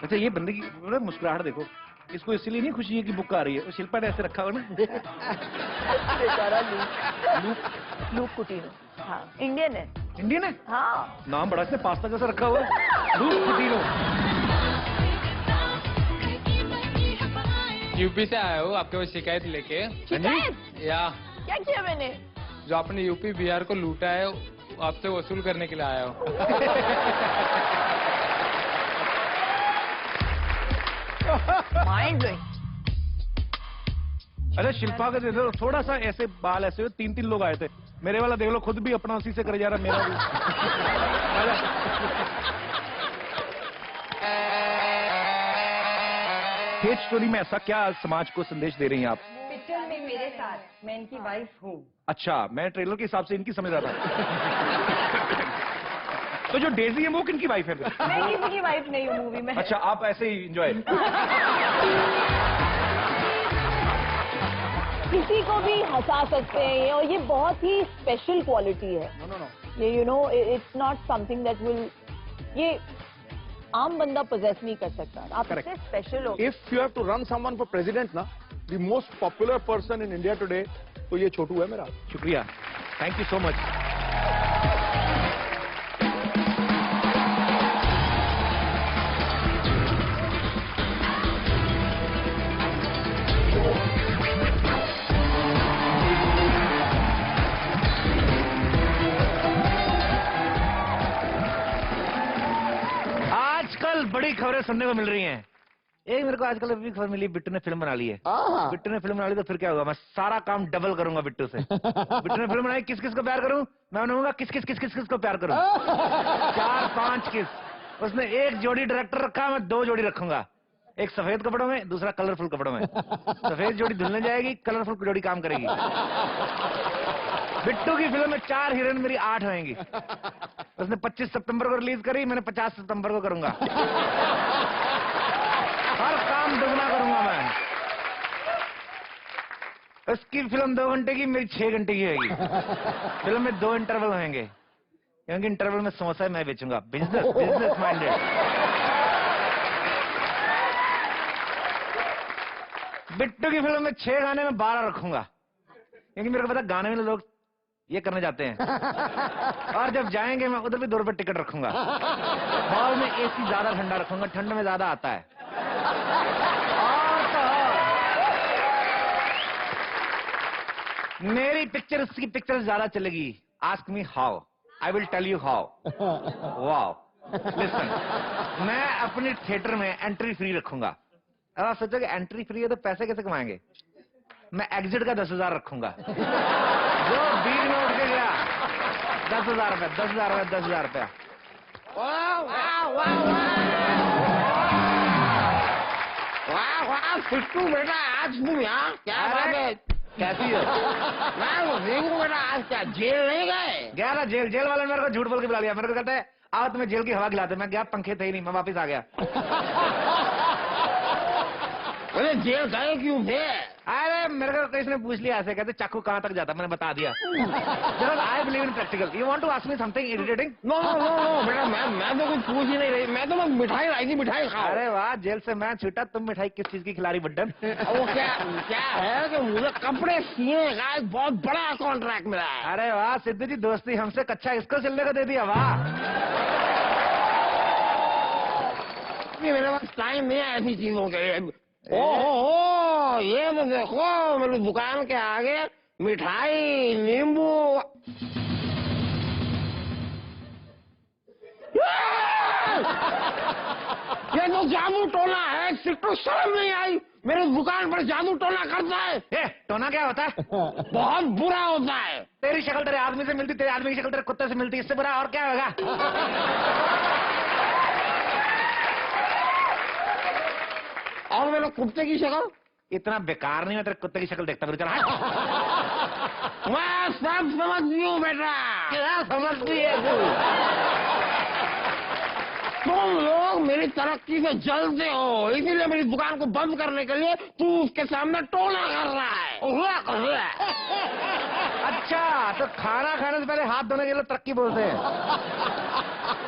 अच्छा ये बंदे की मुस्कुराहट देखो, इसको इसलिए नहीं खुशी है कि बुक आ रही है, वो शिल्पा ने ऐसे रखा हुआ ना। बेचारा लूक कुटीनो। हाँ इंडियन है। इंडियन है? हाँ नाम बड़ा इसने पास्ता जैसा रखा हुआ है, लूक कुटीनो। यूपी से आया हूँ आपके पास शिकायत लेके। शिकायत? या क्या किया मैंने? जो आपने यूपी बिहार को लूटा है आपसे वसूल करने के लिए आया हूँ। Mind blowing. अरे शिल्पा का देखो थोड़ा सा ऐसे बाल ऐसे हो, 3 लोग आए थे, मेरे वाला देख लो खुद भी अपना उसी से करे जा रहा मेरा भी। हेट स्टोरी में ऐसा क्या समाज को संदेश दे रही हैं आप? पिक्चर में मेरे साथ मैं इनकी वाइफ हूँ। अच्छा, मैं ट्रेलर के हिसाब से इनकी समझ रहा था। तो जो डेजी है वो किनकी वाइफ है? मैं किसी की वाइफ नहीं हूँ मूवी में। अच्छा, आप ऐसे ही एंजॉय। किसी को भी हंसा सकते हैं और ये बहुत ही स्पेशल क्वालिटी है। ये you know it's not something that will, ये आम बंदा पोजेस नहीं कर सकता। आप इससे स्पेशल हो। If you have to run someone for president ना, the most popular person in India today, तो ये छोटू है मेरा। शुक्रिया, थैंक यू सो मच। आजकल बड़ी खबरें सुनने को मिल रही हैं। एक मेरे को आजकल अभी खबर मिली, बिट्टू ने फिल्म बना ली है। बिट्टू ने फिल्म बना ली तो फिर क्या होगा, मैं सारा काम डबल करूंगा बिट्टू से। बिट्टू ने फिल्म बनाई, किस किस को प्यार करूं, मैं बनाऊंगा किस किस को प्यार करूं। 4-5 किस। उसने एक जोड़ी डायरेक्टर रखा, मैं 2 जोड़ी रखूंगा, एक सफेद कपड़ों में, दूसरा कलरफुल कपड़ों में। सफेद जोड़ी धुलने जाएगी, कलरफुल जोड़ी काम करेगी। बिट्टू की फिल्म में 4 हीरोइन मेरी 8 होंगी। उसने 25 सितंबर को रिलीज करी, मैंने 50 सितंबर को करूंगा। हर काम दुगना करूंगा मैं। उसकी फिल्म 2 घंटे की, मेरी 6 घंटे की होगी। फिल्म में 2 इंटरवल होंगे, क्योंकि इंटरवल में समोसा मैं बेचूंगा। Business minded. बिट्टू की फिल्म में 6 गाने में 12 रखूंगा, क्योंकि मेरे को पता गाने में लोग ये करने जाते हैं। और जब जाएंगे मैं उधर भी 2 रुपए टिकट रखूंगा। हॉल में एसी ज्यादा ठंडा रखूंगा, ठंड में ज्यादा आता है। और तो मेरी पिक्चर उसकी पिक्चर ज्यादा चलेगी। Ask me how, I will tell you how. Wow, listen, मैं अपने थिएटर में एंट्री फ्री रखूंगा। अब आप सोचोगे एंट्री फ्री है तो पैसे कैसे कमाएंगे? मैं एग्जिट का 10,000 रखूंगा। जो बीच में उठ के गया 10,000 रुपए, 10,000 रुपए, 10,000 रुपया। वाह पिट्टू बेटा, आज तुम यहाँ क्या बात है? कैसी हो? मैं देखूं बेटा, आज क्या जेल नहीं गए? गया ना जेल। जेल वाले ने मेरे को झूठ बोल के बुला लिया। मेरे को कहते हैं आओ तुम्हें जेल की हवा खिलाते। मैं गया, पंखे थे ही नहीं, मैं वापस आ गया। अरे जेल गए क्यों थे? अरे मेरे को किसी ने पूछ लिया ऐसे, कहते चाकू कहाँ तक जाता, मैंने बता दिया। I believe in practical. You want to ask me something irritating? No बेटा, मैं तो कुछ पूछ ही नहीं रही। मैं तो बस मिठाई लाई थी, मिठाई खाओ। अरे वाह, जेल से मैं छूटा, तुम मिठाई किस चीज की खिलाड़ी बड्डन? वो क्या है कि मुझे कपड़े सीने का एक बहुत बड़ा कॉन्ट्रैक्ट मिला है। अरे वाह सिद्धू जी, दोस्ती हमसे कच्चा इसको सिलने को दे दिया। वाह, मेरे पास टाइम नहीं है ऐसी चीजों के लिए। ओहो, ये तो देखो मेरी दुकान के आगे मिठाई, नींबू। ये तो जादू टोना है, सिर्फ शर्म नहीं आई। मेरी दुकान पर जादू टोना करता है। टोना क्या होता है? बहुत बुरा होता है। तेरी शक्ल तेरे आदमी से मिलती, तेरे आदमी की शक्ल तेरे कुत्ते से मिलती, इससे बुरा और क्या होगा? और मेरे कुत्ते की शक्ल इतना बेकार नहीं है, तेरे कुत्ते की शक्ल देखता फिर चला। मैं सब समझती हूँ बेटा। क्या समझती है तू? तुम लोग मेरी तरक्की से जलते हो, इसीलिए मेरी दुकान को बंद करने के लिए तू उसके सामने टोना कर रहा है। अच्छा, तो खाना खाने से पहले हाथ धोने के लिए तरक्की बोलते हैं।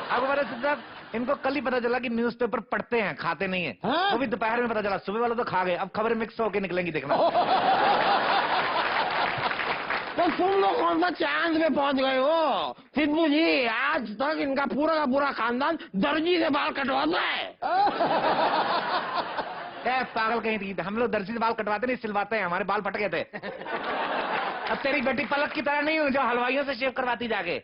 अब मेरे साहब इनको कल ही पता चला कि न्यूज़पेपर पढ़ते हैं, खाते नहीं है। हाँ? वो भी दोपहर में पता चला, सुबह वाला तो खा गए, अब खबरें मिक्स होके निकलेंगी, देखना। तो तुम लोग कौन सा चांद में पहुंच गए हो? सिद्धू जी, आज तक इनका पूरा का पूरा खानदान दर्जी से बाल कटवाता है। पागल कहीं थी, हम लोग दर्जी से बाल कटवाते नहीं, सिलवाते हैं, हमारे बाल फट गए थे। अब तेरी बेटी पलक की तरह नहीं हूँ जो हलवाइयों से शेव करवाती जाके।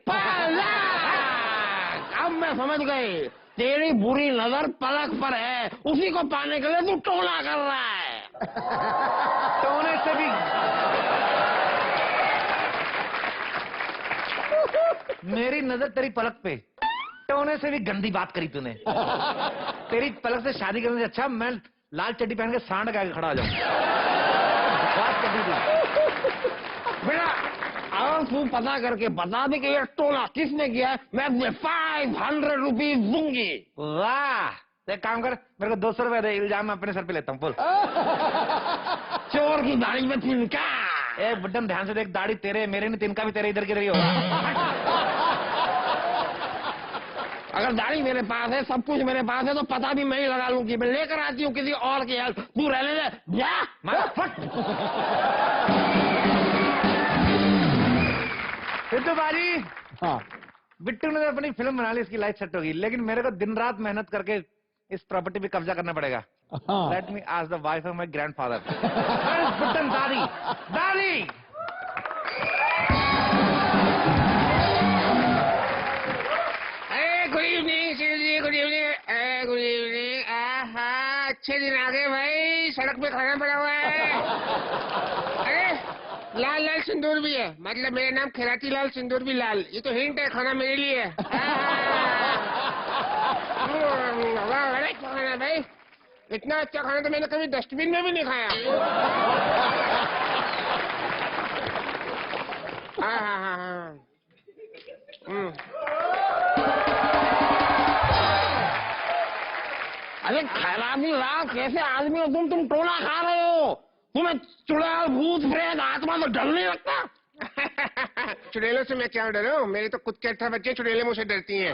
अब मैं समझ गई, तेरी बुरी नजर पलक पर है, उसी को पाने के लिए तू टोना कर रहा है। टोने से भी मेरी नजर तेरी पलक पे, टोने से भी गंदी बात करी तूने। तेरी पलक से शादी करने से अच्छा मैं लाल चड्डी पहन के सांड के आगे खड़ा हो जाऊं। बात कर दी तू। बेटा, अगर तू पता करके बता दे कि ये टोना किसने किया है, मैं तुझे 500 रुपीज दूंगी। वाह, एक काम कर, मेरे को 200 रुपए दे, इल्जाम मैं अपने सर पे लेता हूँ। बोल। चोर की दाढ़ी में तिनका। ए बुड्ढन, ध्यान से देख, दाढ़ी तेरे, मेरे नहीं, तिनका भी तेरे इधर किधर ही होगा। अगर दाढ़ी मेरे पास है, सब कुछ मेरे पास है, तो पता भी मैं ही लगा लूं कि मैं लेकर आती हूँ किसी और की हेल्प। तू रहने दे, जा। सिद्धू बाजी, हाँ। बिट्टू ने अपनी फिल्म बना ली, इसकी लाइफ सेट होगी, लेकिन मेरे को दिन रात मेहनत करके इस प्रॉपर्टी पे कब्जा करना पड़ेगा। Let me ask the wife of my grandfather. Bittan दादी, दादी। गुड इवनिंग जी, गुड इवनिंग, गुड इवनिंग। अच्छे दिन आ गए भाई, सड़क पे खाना पड़ा हुआ है। अरे लाल लाल सिंदूर भी है, मतलब मेरा नाम खिराती लाल, सिंदूर भी लाल। ये तो हिंट है, खाना मेरे लिए है। अरे खाना भाई, इतना अच्छा खाना तो मैंने कभी डस्टबिन में भी नहीं खाया। हाँ। अरे खराबी लाल, कैसे आदमी हो तुम टोना खा रहे हो? तुम्हें चुड़ैल, भूत, प्रेत, आत्मा तो डर नहीं लगता? चुड़ैलों से मैं क्या डरूं? मेरे तो खुद के 8 बच्चे चुड़ैलें मुझसे डरती हैं।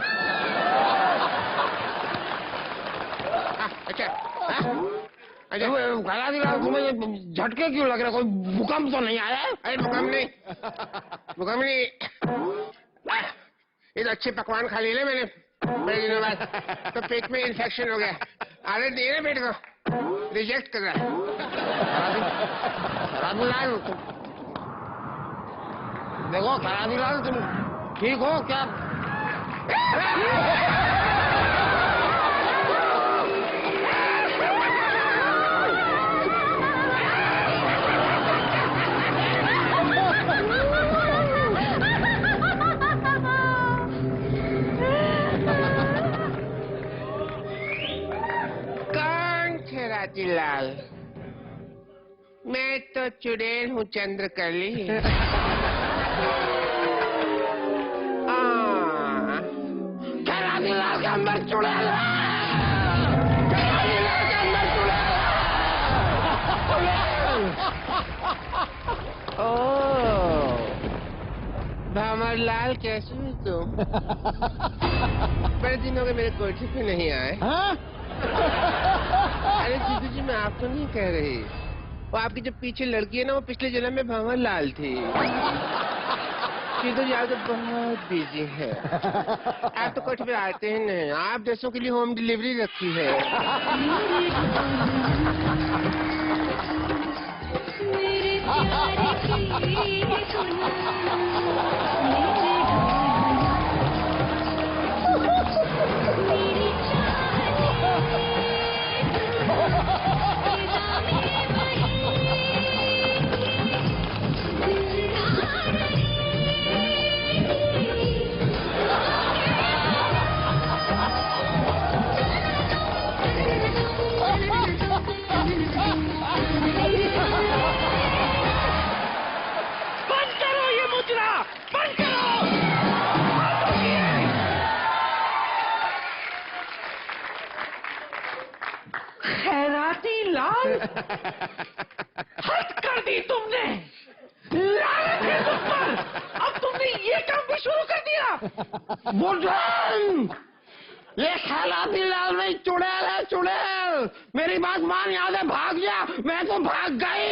अच्छा, खराबी लाल, तुम्हें झटके क्यों लग रहे? कोई भूकंप तो नहीं आया है? अरे भूकंप नहीं। ये तो अच्छे पकवान खा लिए मैंने बड़े दिनों बाद, तो पेट में इन्फेक्शन हो गया। आदत नहीं है ना पेट को, रिजेक्ट कर रहा है। खराबीलाल, देखो खराबीलाल, तुम ठीक हो क्या? लाल, मैं तो चुड़ैल हूँ चंद्रकली। खराबीलाल के अंदर चुड़ैल है। खराबीलाल के अंदर चुड़ैल। ओह, भामर लाल, कैसे हो तुम? बड़े दिन हो गए मेरे कोठी पे नहीं आए। अरे सिद्धू जी, मैं आपको नहीं कह रही, वो आपकी जो पीछे लड़की है ना, वो पिछले जन्म में भंवर लाल थी। सिद्धू जी आप तो बहुत बिजी है, आप तो कुछ भी आते हैं नहीं, आप जैसों के लिए होम डिलीवरी रखी है। हद कर दी तुमने, लानत है तुम पर। अब तुमने ये काम भी शुरू कर दिया। बुढ़न, ये खैलाती लाल नहीं, चुड़ैल है चुड़ैल। मेरी बात मान, यहाँ से भाग जा। मैं तो भाग गई।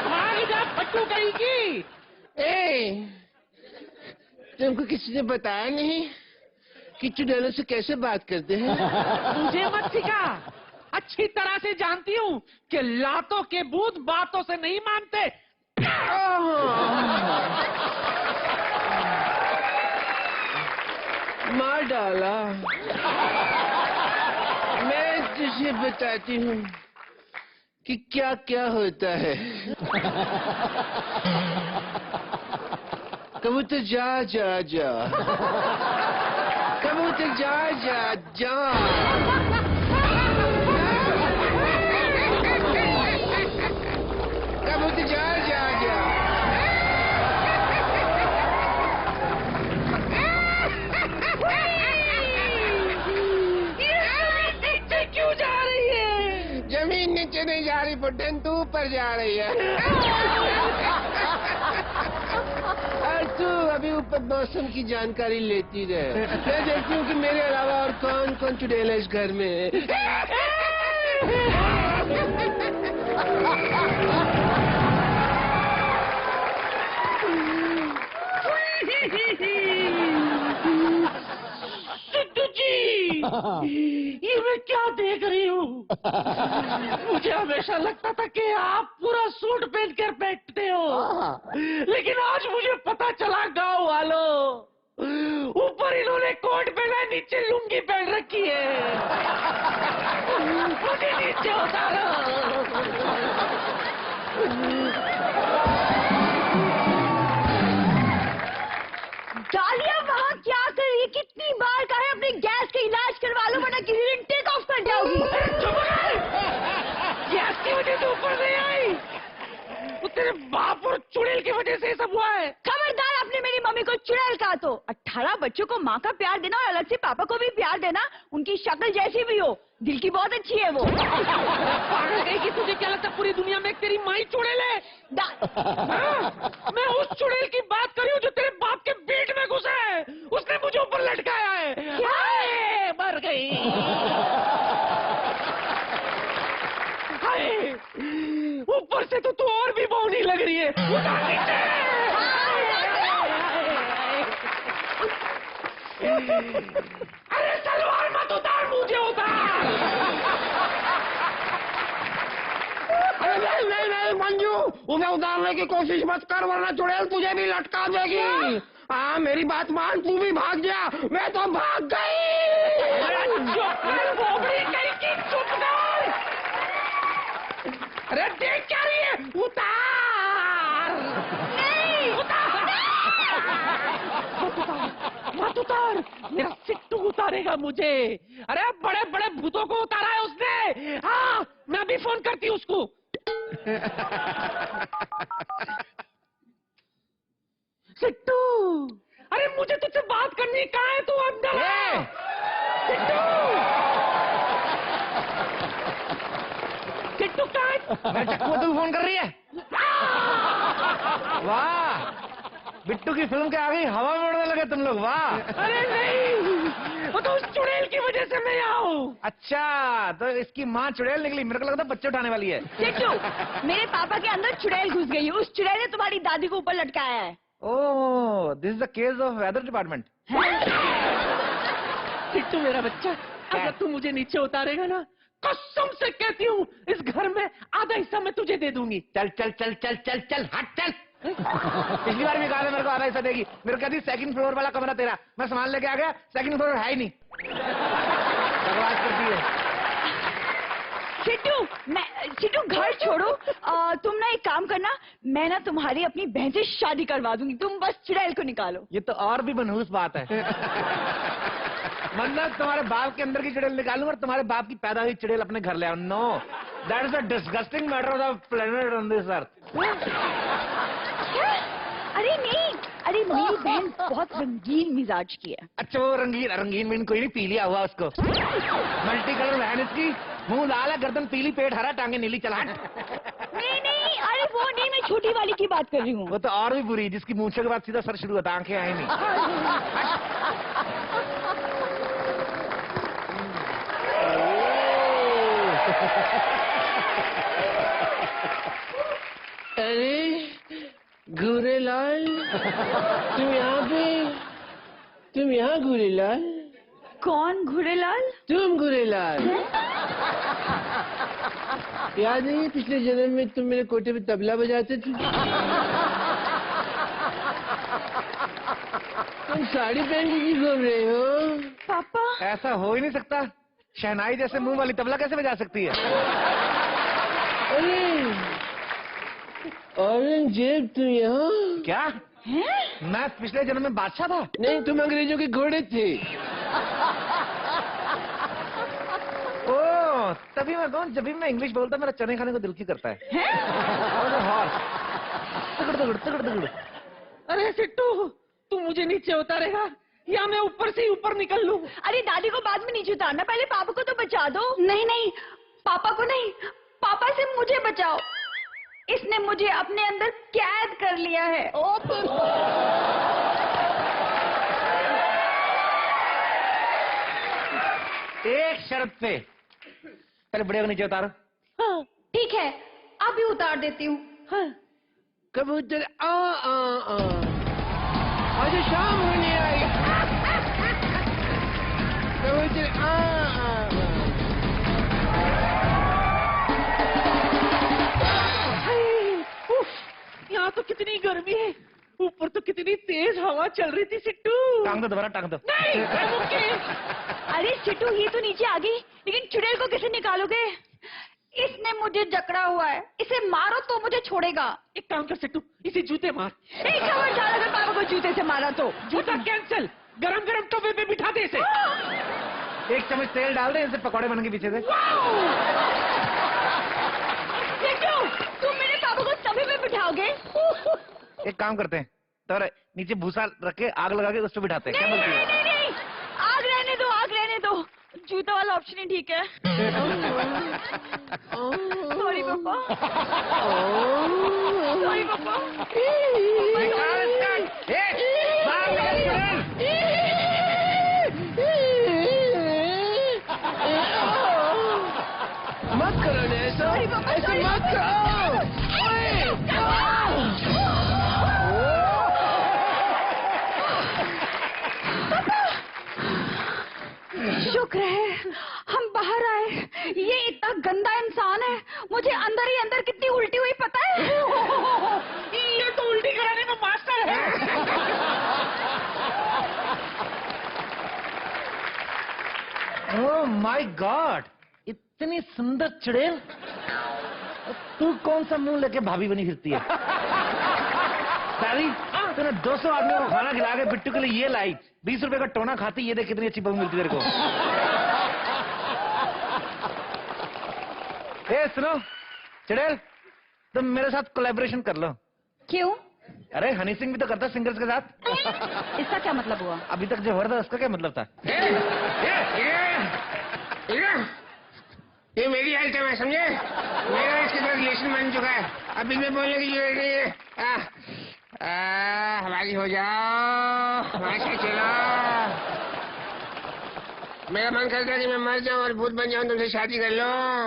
भाग जा फट्टू कहीं की। तुमको किसी ने बताया नहीं कि चुड़ैलों से कैसे बात करते हैं? मुझे मत सिखा। अच्छी तरह से जानती हूँ कि लातों के भूत बातों से नहीं मानते। मार डाला। मैं तुझे बताती हूँ कि क्या क्या होता है। कबूतर जा जा जा, कबूतर जा जा जा। कबूतर जा जा जा। क्यों जा रही है? जमीन नीचे नहीं जा रही पुट्टन, तू ऊपर जा रही है। और तू अभी ऊपर मौसम की जानकारी लेती रहे। मैं देखती हूँ कि मेरे अलावा और कौन कौन चुड़ैल है इस घर में। सिद्धू जी, ये मैं क्या देख रही हूँ? मुझे हमेशा लगता था कि आप पूरा सूट पहन कर बैठते हो, लेकिन आज मुझे पता चला गाँव वालों, ऊपर इन्होंने कोट पहना है, नीचे लुंगी पहन रखी है। मुझे नीचे उतारो। डालिया वहाँ क्या कर रही है? कितनी बार कहा है अपने गैस का इलाज करवा लो, वरना किसी दिन टेक ऑफ कर जाओगी। गैस की वजह से ऊपर नहीं आई, वो तेरे बाप और चुड़ैल की वजह से ये सब हुआ है। खबरदार, आपने मेरी मम्मी को चुड़ैल कहा तो 18 बच्चों को माँ का प्यार देना और अलग से पापा को भी प्यार देना, उनकी शक्ल जैसी भी हो, दिल की बहुत अच्छी है वो। पागल कहीं की, तुझे क्या लगता है पूरी दुनिया में तेरी माँ ही चुड़ैल है? मैं उस चुड़ैल की बात कर रही हूँ जो तेरे बाप के पेट में घुसा है, उसने मुझे ऊपर लटकाया है। क्या? मर गई। हाय, ऊपर से तो तू और भी बौनी लग रही है। उतार नीचे। अरे सलवार मत उतार, मुझे उतार। अरे नहीं नहीं नहीं मंजू, उसे उतारने की कोशिश मत कर, वरना चुड़ैल तुझे भी लटका देगी। हाँ मेरी बात मान, तू भी भाग जा। मैं तो भाग गई। चुप कर। अरे देख क्या रही है? उतार। नहीं उतार। मत उतार, मेरा सिट्टू उतारेगा मुझे। अरे बड़े बड़े भूतों को उतारा है उसने। हाँ मैं अभी फोन करती हूँ उसको। सिट्टू, अरे मुझे तुझसे बात करनी, कहाँ है तू? अंदर है सिट्टू। सिट्टू कहाँ है? मैं चक्कू, तू फोन कर रही है? वाह, बिट्टू की फिल्म के आगे हवा में उड़ने लगे तुम लोग। वाह। अरे नहीं, वो तो उस चुड़ैल की वजह से मैं यहाँ हूँ। अच्छा, तो इसकी माँ चुड़ैल निकली। मेरे को लगता है बच्चे उठाने वाली है। सिद्धू, मेरे पापा के अंदर चुड़ैल घुस गई है, उस चुड़ैल ने तुम्हारी दादी को ऊपर लटकाया है। Oh, this is the case of weather department. Sittu मेरा बच्चा, अगर तू मुझे नीचे उतारेगा ना, कसम से कहती हूँ इस घर में आधा हिस्सा मैं तुझे दे दूंगी। चल चल चल चल चल चल, हट चल। पिछली बार भी कहा था मेरे को आधा हिस्सा देगी। मेरे को कहती सेकंड फ्लोर वाला कमरा तेरा। मैं सामान लेके आ गया, सेकंड फ्लोर है ही नहीं। बकवास करती है। सिद्धू घर छोड़ो, तुम ना एक काम करना, मैं ना तुम्हारी अपनी बहन से शादी करवा दूंगी, तुम बस चुड़ैल को निकालो। ये तो और भी मनहूस बात है। मतलब तुम्हारे बाप के अंदर की चुड़ैल निकालूंगा और तुम्हारे बाप की पैदा हुई चुड़ैल अपने घर ले आओ। No, that is a disgusting matter of the planet on this earth. अरे नहीं, अरे मेरी बहन बहुत रंगीन मिजाज की है। अच्छा, वो रंगीन रंगीन में कोई नहीं, पी लिया हुआ उसको। मल्टी कलर बहन इसकी, मुंह लाल है, गर्दन पीली, पेट हरा, टांगे नीली। चला। नहीं नहीं, अरे वो नहीं, मैं छोटी वाली की बात कर रही हूँ। वो तो और भी बुरी, जिसकी मूंछों के बाद सीधा सर शुरू होता, आंखें आई नहीं। अरे गुरेलाल, तुम यहाँ गुरेलाल? कौन घुरेलाल? तुम गुरेलाल। याद नहीं है पिछले जन्म में तुम मेरे कोटे में तबला बजाते थे? तुम साड़ी पहन के क्यों घूम रहे हो? पापा ऐसा हो ही नहीं सकता। शहनाई जैसे मुंह वाली तबला कैसे बजा सकती है? अरे औरंगजेब, तुम यहाँ? क्या? हैं? मैं पिछले जन्म में बादशाह था? नहीं, तुम अंग्रेजों के घोड़े थे। ओ, तभी मैं कहूँ जब भी मैं इंग्लिश बोलता मेरा चने खाने को दिल की करता है। तगड़ तगड़ तगड़ तगड़। अरे सिट्टू, तू मुझे नीचे उतारेगा या मैं ऊपर से ही ऊपर निकल लूं? अरे दादी को बाद में नीचे उतारना, पहले पापा को तो बचा दो। नहीं नहीं, पापा को नहीं, पापा से मुझे बचाओ। इसने मुझे अपने अंदर कैद कर लिया है। ओ एक शर्त पे, पहले बड़े को नीचे उतारो। हाँ, ठीक है, अभी उतार देती हूँ। हाँ। कबूतर आ आज शाम होने आई। कबूतर यहाँ तो कितनी गर्मी है, ऊपर तो कितनी तेज हवा चल रही थी सिट्टू। टांग दो दोबारा, टांग दो। नहीं, अरे चिट्टू, ये तो नीचे आ गई, लेकिन चुड़ैल को कैसे निकालोगे? इसने मुझे जकड़ा हुआ है, इसे मारो तो मुझे छोड़ेगा। एक काम कर सिट्टू, इसे जूते मार। एक खबरदार, अगर पापा को जूते से मारा तो। जूता कैंसिल, गरम गरम तवे पे बिठा दे इसे। एक चम्मच तेल डाल दे, इनसे पकौड़े बन के पीछे से। चिट्टू, तुम मेरे पापा को तवे पे बिठाओगे? एक काम करते हैं, तो नीचे भूसा रख के आग लगा के उस पर बिठाते हैं। क्या नहीं, बोलती नहीं, है? नहीं, नहीं, आग रहने दो, आग रहने दो। जूता वाला ऑप्शन ही ठीक है। सॉरी पापा, सॉरी पापा। निकाल इसका। बाहर निकल चुड़ैल। मत करो ना ऐसा, ऐसे मत करो। शुक्र है हम बाहर आए। ये इतना गंदा इंसान है, मुझे अंदर ही अंदर कितनी उल्टी हुई पता है? ये तो उल्टी कराने का मास्टर है। ओह माय गॉड, इतनी सुंदर चुड़ैल। तू कौन सा मुंह लेके भाभी बनी फिरती है? सारी तूने 200 आदमियों को खाना खिला के बिट्टू के लिए ये लाई। 20 रुपए का टोना खाती, ये देख कितनी अच्छी बहू मिलती तेरे को। ए सुनो चुड़ैल, तुम मेरे साथ कोलैबोरेशन कर लो। क्यों? अरे हनी सिंह भी तो करता सिंगर्स के साथ। इसका क्या मतलब हुआ? अभी तक जो हो रहा था उसका क्या मतलब था? ये मेरी आइटम है, समझे? मेरा इसके साथ रिलेशन बन चुका है, अब इसमें बोलने की जरूरत नहीं है। हमारी हो जाओ, हमारे साथ चलो। मेरा मन करता है कि मैं मर जाऊं और भूत बन जाऊं, तुमसे शादी कर लो।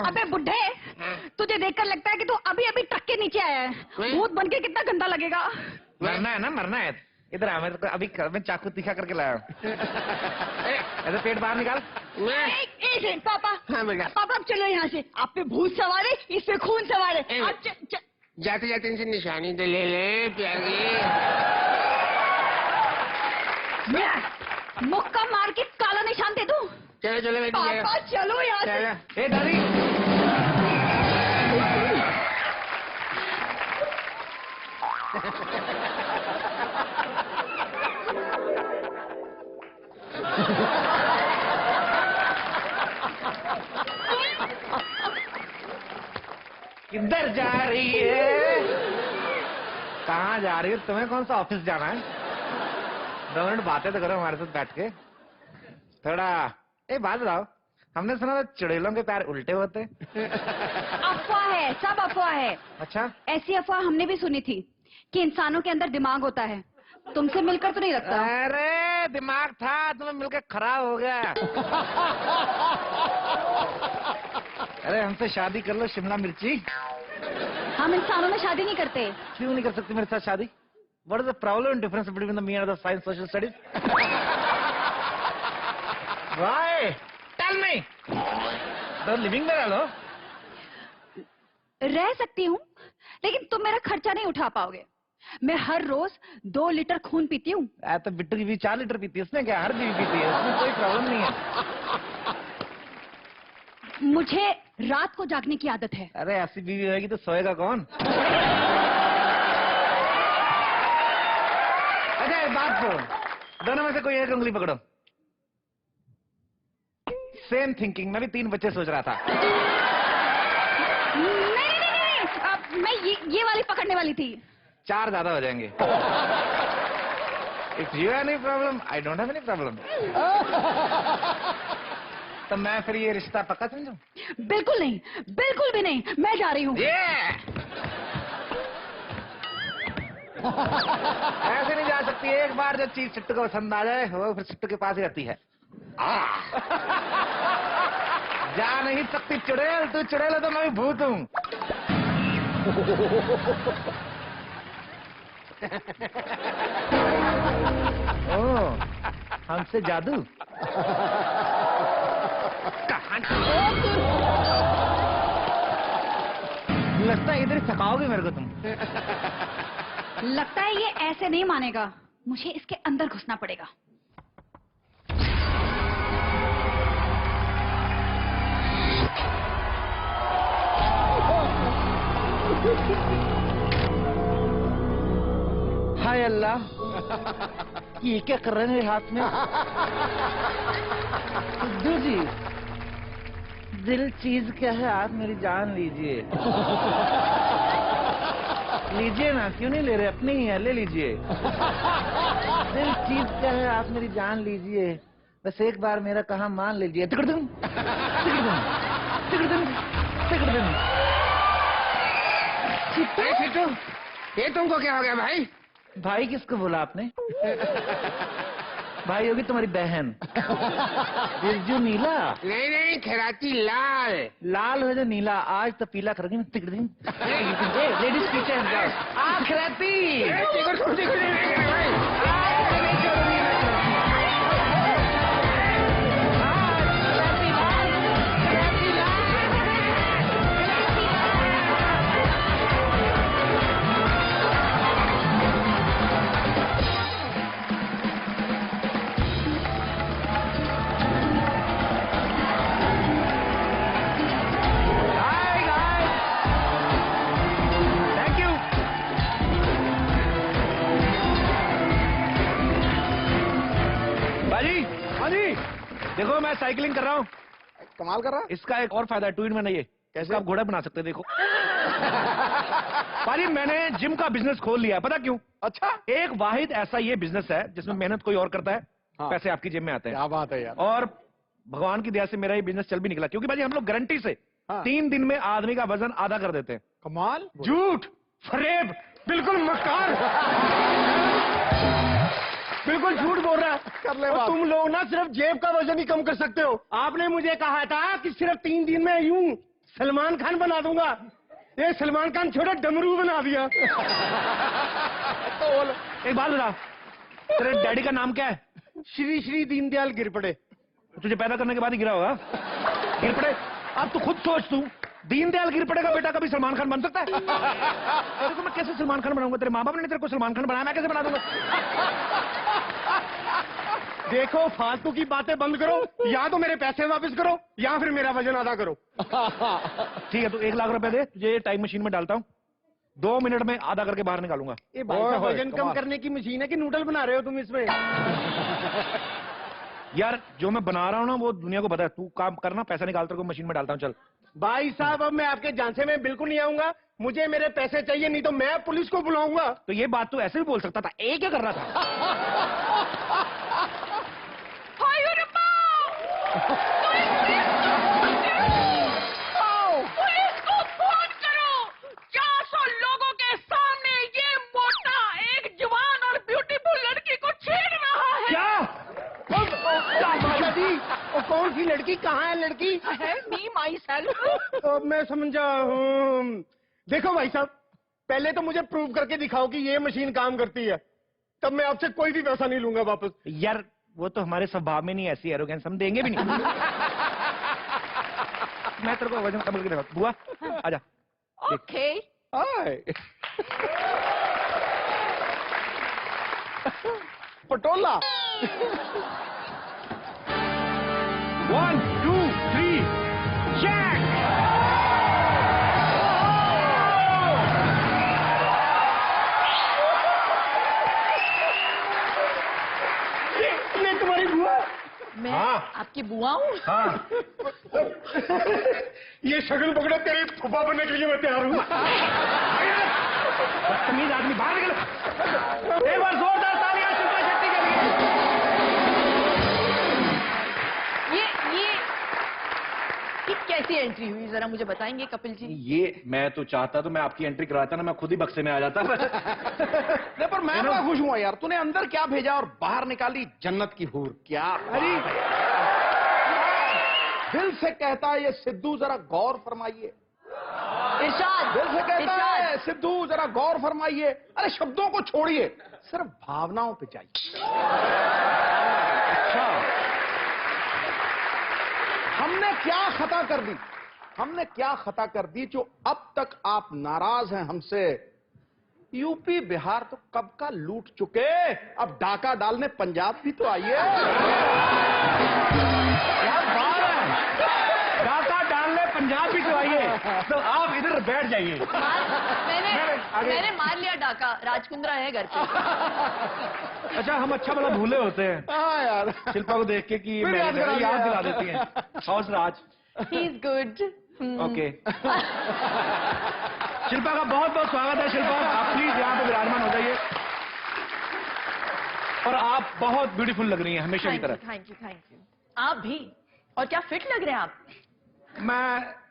अबे बुड्ढे, तुझे देखकर लगता है कि तू अभी अभी ट्रक के नीचे आया है। भूत बन के कितना गंदा लगेगा। मरना है ना, मरना है। इधर आ, मैं तो अभी मैं चाकू तीखा करके लाया हूँ। ऐसे पेट बाहर निकाल। एक सेकंड पापा। हाँ बेटा। पापा अब चलो यहाँ से। आप पे भूत सवार है, इस पे खून सवार है। आप जाते जाते इनसे निशानी तो ले ले प्यारी। मुक्का मार के काला निशान दे दूं? चलो चलो बेटी, पापा चलो यहाँ से। चलो। ए दादी, किधर जा रही है? कहाँ जा रही है? तुम्हें कौन सा ऑफिस जाना है? 2 मिनट बातें तो करो हमारे साथ बैठ के थोड़ा। ए बात बताओ, हमने सुना था चुड़ैलों के पैर उल्टे होते। अफवाह है, सब अफवाह है। अच्छा, ऐसी अफवाह हमने भी सुनी थी कि इंसानों के अंदर दिमाग होता है। तुमसे मिलकर तो नहीं लगता? अरे दिमाग था, तुम्हें मिलकर खराब हो गया। अरे हमसे शादी कर लो शिमला मिर्ची। हम इंसानों में शादी नहीं करते। क्यों नहीं कर सकती मेरे साथ शादी? What is the problem and difference between me and the science social studies? Why? Tell me. The living में रह लो। रह सकती हूँ, लेकिन तुम मेरा खर्चा नहीं उठा पाओगे। मैं हर रोज 2 लीटर खून पीती हूँ। तो बिट्टू की भी 4 लीटर पीती है, उसमें क्या? हर बीवी पीती है, उसमें कोई प्रॉब्लम नहीं है। मुझे रात को जागने की आदत है। अरे ऐसी बीवी होगी तो सोएगा कौन? अच्छा एक बात सुन, दोनों में से कोई एक उंगली पकड़ो। सेम थिंकिंग, मैं भी 3 बच्चे सोच रहा था। नहीं, मैं ये वाली पकड़ने वाली थी। 4 ज्यादा हो जाएंगे। If you have any problem, I don't have any problem. तो मैं फिर ये रिश्ता पक्का समझूं? बिल्कुल नहीं, बिल्कुल भी नहीं। मैं जा रही हूँ। ऐसे नहीं जा सकती। एक बार जब चीज सिट्टू को पसंद आ जाए वो फिर सिट्टू के पास ही रहती है। जा नहीं सकती चुड़ैल, तू चुड़ैल है तो मैं भी भूत हूँ। ओह, हमसे जादू। लगता है इधर थकाओगे मेरे को तुम। लगता है ये ऐसे नहीं मानेगा, मुझे इसके अंदर घुसना पड़ेगा। हाय अल्लाह, ये क्या कर रहे हैं मेरे हाथ में? सिद्धू जी, दिल चीज क्या है, आप मेरी जान लीजिए। लीजिए ना, क्यों नहीं ले रहे? अपनी ही है, ले लीजिए। दिल चीज क्या है, आप मेरी जान लीजिए। बस एक बार मेरा कहा मान लीजिए। तिकड़ तुम, तिकड़ तुम, तिकड़ तुम, तिकड़ तुम। सिद्धू, ये तुमको क्या हो गया भाई? भाई किसको बोला आपने? भाई होगी तुम्हारी बहन। बिरजू नीला। नहीं नहीं, खैराती लाल। लाल हो जो नीला, आज तो पीला करोगी मैं। तिकड़ दिन लेडीज किचन आज खराती। देखो मैं साइकिलिंग कर रहा हूँ। कमाल कर रहा है। इसका एक और फायदा है, 2 इन 1 है ये। कैसे? आप घोड़ा बना सकते हैं। देखो भाई, मैंने जिम का बिजनेस खोल लिया है। पता क्यों? अच्छा, एक वाहिद ऐसा ये बिजनेस है जिसमें मेहनत कोई और करता है, हाँ। पैसे आपकी जेब में आते हैं। क्या बात है यार। और भगवान की दया से मेरा ये बिजनेस चल भी निकला, क्योंकि भाई हम लोग गारंटी से 3 दिन में आदमी का वजन आधा कर देते हैं। कमाल। झूठ, फरेब, बिल्कुल मक्कार, बिल्कुल झूठ बोल रहा है। कर ले और बात। तुम लोग ना सिर्फ जेब का वजन ही कम कर सकते हो। आपने मुझे कहा था कि सिर्फ 3 दिन में यूं सलमान खान बना दूंगा। ये सलमान खान छोटा डमरू बना दिया। तो एक बात बता, तेरे डैडी का नाम क्या है? श्री श्री दीनदयाल गिर पड़े। तुझे पैदा करने के बाद ही गिरा होगा। गिर पड़े। अब तू खुद सोच, तू दीनदयाल गिर पड़े का बेटा कभी सलमान खान बन सकता है? तेरे को मैं कैसे सलमान खान बनाऊंगा? तेरे माँ बाप ने तेरे को सलमान खान बनाया, मैं कैसे बना दूंगा? देखो, फालतू की बातें बंद करो। या तो मेरे पैसे वापस करो या फिर मेरा वजन आधा करो। ठीक है, तू 1 लाख रुपए दे, तुझे टाइम मशीन में डालता हूँ, 2 मिनट में आधा करके बाहर निकालूंगा। ये भाई वजन कम करने की मशीन है कि नूडल बना रहे हो तुम इसमें? यार जो मैं बना रहा हूँ ना वो दुनिया को पता है। तू काम करना, पैसा निकाल तेरे को मशीन में डालता हूँ। चल भाई साहब, अब मैं आपके झांसे में बिल्कुल नहीं आऊंगा। मुझे मेरे पैसे चाहिए, नहीं तो मैं पुलिस को बुलाऊंगा। तो ये बात तू ऐसे भी बोल सकता था। एक क्या कर रहा था? पुलिस को फोन करो। 400 लोगों के सामने ये मोटा एक जवान और ब्यूटीफुल लड़की को छेड़ रहा है। क्या? माता जी, वो कौन थी लड़की, कहाँ है लड़की? मी माई सेल्फ। तो मैं समझा हूँ। देखो भाई साहब, पहले तो मुझे प्रूव करके दिखाओ कि ये मशीन काम करती है, तब मैं आपसे कोई भी पैसा नहीं लूंगा वापस। यार वो तो हमारे स्वभाव में नहीं ऐसी एरोगेंस, हम देंगे भी नहीं। मैं तेरे को वजन कम करके दिखाता हूं। बुआ आजा। ओके। हाय। पटोला। 1 2 3 चेक। ये तुम्हारी बुआ? मैं हाँ। आपकी बुआ हूँ? हाँ ये शगल पकड़ो, तेरे फूफा बनने के लिए मैं तैयार हूँ। बदतमीज आदमी, बाहर निकल। एक बार जोरदार तालियां शिल्पा शेट्टी के लिए। ये कैसी एंट्री हुई, जरा मुझे बताएंगे कपिल जी? ये मैं तो चाहता तो मैं आपकी एंट्री कराता ना, मैं खुद ही बक्से में आ जाता। नहीं पर मैं बड़ा खुश हुआ यार, तूने अंदर क्या भेजा और बाहर निकाली जन्नत की हूर। क्या अरे दिल से कहता है ये सिद्धू, जरा गौर फरमाइए। इरशाद, दिल से कहता इरशाद। है सिद्धू जरा गौर फरमाइए। अरे शब्दों को छोड़िए, सिर्फ भावनाओं पे जाइए। अच्छा, हमने क्या खता कर दी, हमने क्या खता कर दी जो अब तक आप नाराज हैं हमसे? यूपी बिहार तो कब का लूट चुके, अब डाका डालने पंजाब भी तो आइए। क्या बात है, डाका डालने पंजाब भी तो आइए। तो आप इधर बैठ जाइए। मैंने मार लिया डाका, राजकुंद्रा है घर पे। अच्छा हम अच्छा भला भूले होते हैं। हाँ यार, शिल्पा को देख के कि फिर मैं याद करा याद दिया। दिला देती हैं। House Raj. He is good. Okay. Shilpa का बहुत बहुत स्वागत है। शिल्पा आप प्लीज यहाँ पे विराजमान हो जाइए। और आप बहुत ब्यूटीफुल लग रही हैं हमेशा की तरह। Thank you, thank you. आप भी। और क्या फिट लग रहे हैं आप? मैं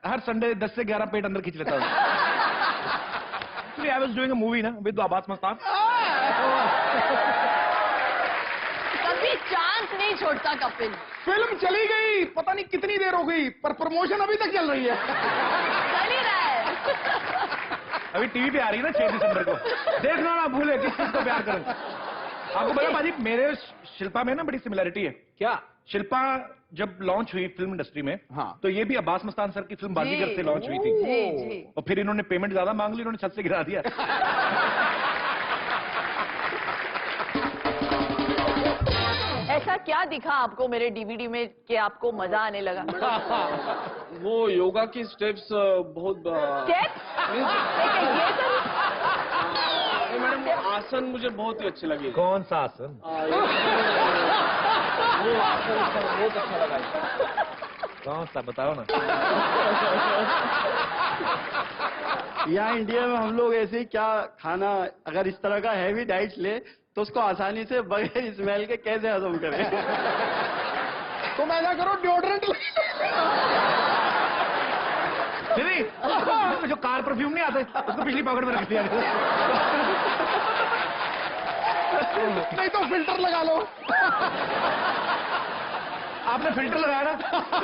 हर संडे 10 से 11 पेट अंदर खींच लेता हूँ। I was doing a movie ना विद अब्बास मस्तान। कभी चांस नहीं छोड़ता कपिल। फिल्म चली गई, पता नहीं कितनी देर हो गई, पर प्रमोशन अभी तक चल रही है। चल ही रहा है। अभी टीवी पे आ रही है ना 6 दिसंबर को, देखना ना भूले किस चीज को प्यार करूं। आपको पता भाजी मेरे शिल्पा में ना बड़ी सिमिलरिटी है। क्या? शिल्पा जब लॉन्च हुई फिल्म इंडस्ट्री में, हाँ, तो ये भी अब्बास मस्तान सर की फिल्म बाजीगर से लॉन्च हुई थी। जी। और फिर इन्होंने पेमेंट ज्यादा मांग ली, इन्होंने छत से गिरा दिया। ऐसा क्या दिखा आपको मेरे डीवीडी में कि आपको मजा आने लगा? वो योगा की स्टेप्स बहुत स्टेप्स? मैडम वो आसन मुझे बहुत ही अच्छे लगे। कौन सा आसन? वो आसन बहुत अच्छा लगा। कौन सा बताओ ना। यहाँ इंडिया में हम लोग ऐसे ही क्या खाना, अगर इस तरह का हैवी डाइट ले तो उसको आसानी से बगैर स्मेल के कैसे हजम करें? तुम ऐसा करो, डिओड्रेंट जो कार परफ्यूम नहीं आते उसको पिछली पॉकेट में रख दिया। नहीं तो फिल्टर लगा लो। आपने फिल्टर लगाया ना,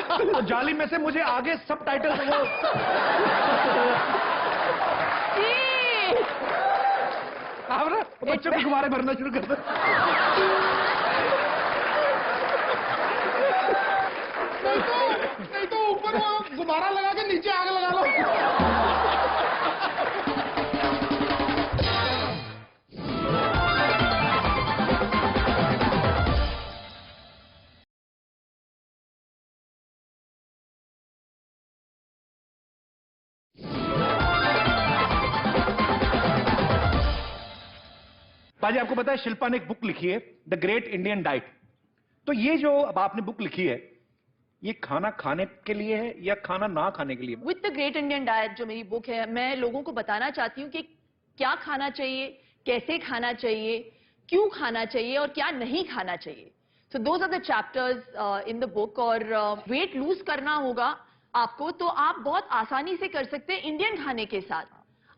तो जाली में से मुझे आगे सब टाइटल वो आप ना बच्चों को गुब्बारे भरना शुरू कर दो। नहीं तो ऊपर वो गुब्बारा लगा के नीचे आग लगा लो। पाजी आपको पता है शिल्पा ने एक बुक लिखी है द ग्रेट इंडियन डाइट। तो ये जो अब आपने बुक लिखी है, ये खाना खाने के लिए है या खाना ना खाने के लिए? With the great Indian diet जो मेरी बुक है, मैं लोगों को बताना चाहती हूँ कि क्या खाना चाहिए, कैसे खाना चाहिए, क्यों खाना चाहिए और क्या नहीं खाना चाहिए। So those are the chapters in the book. और वेट लूज करना होगा आपको तो आप बहुत आसानी से कर सकते हैं इंडियन खाने के साथ।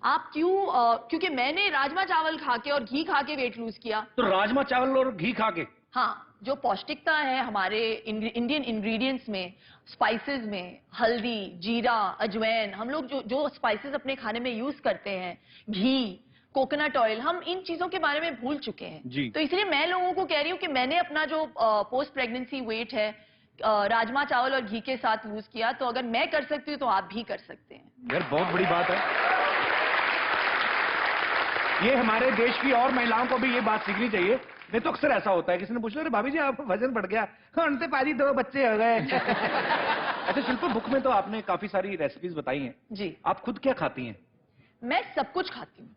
आप क्योंकि मैंने राजमा चावल खा के और घी खा के वेट लूज किया। तो राजमा चावल और घी खा के? हाँ, जो पौष्टिकता है हमारे इंडियन इंग्रेडिएंट्स में, स्पाइसेस में, हल्दी, जीरा, अजवाइन, हम लोग जो स्पाइसेस अपने खाने में यूज करते हैं, घी, कोकोनट ऑयल, हम इन चीजों के बारे में भूल चुके हैं। तो इसलिए मैं लोगों को कह रही हूँ कि मैंने अपना जो पोस्ट प्रेगनेंसी वेट है राजमा चावल और घी के साथ लूज किया, तो अगर मैं कर सकती हूँ तो आप भी कर सकते हैं। यार बहुत बड़ी बात है, ये हमारे देश की और महिलाओं को भी ये बात सीखनी चाहिए। नहीं तो अक्सर ऐसा होता है, किसी ने पूछ लिया, अरे भाभी जी आपका वजन बढ़ गया, उनसे पाजी 2 बच्चे हो गए। अच्छा शिल्पा, बुक में तो आपने काफी सारी रेसिपीज बताई हैं जी। आप खुद क्या खाती हैं? मैं सब कुछ खाती हूँ।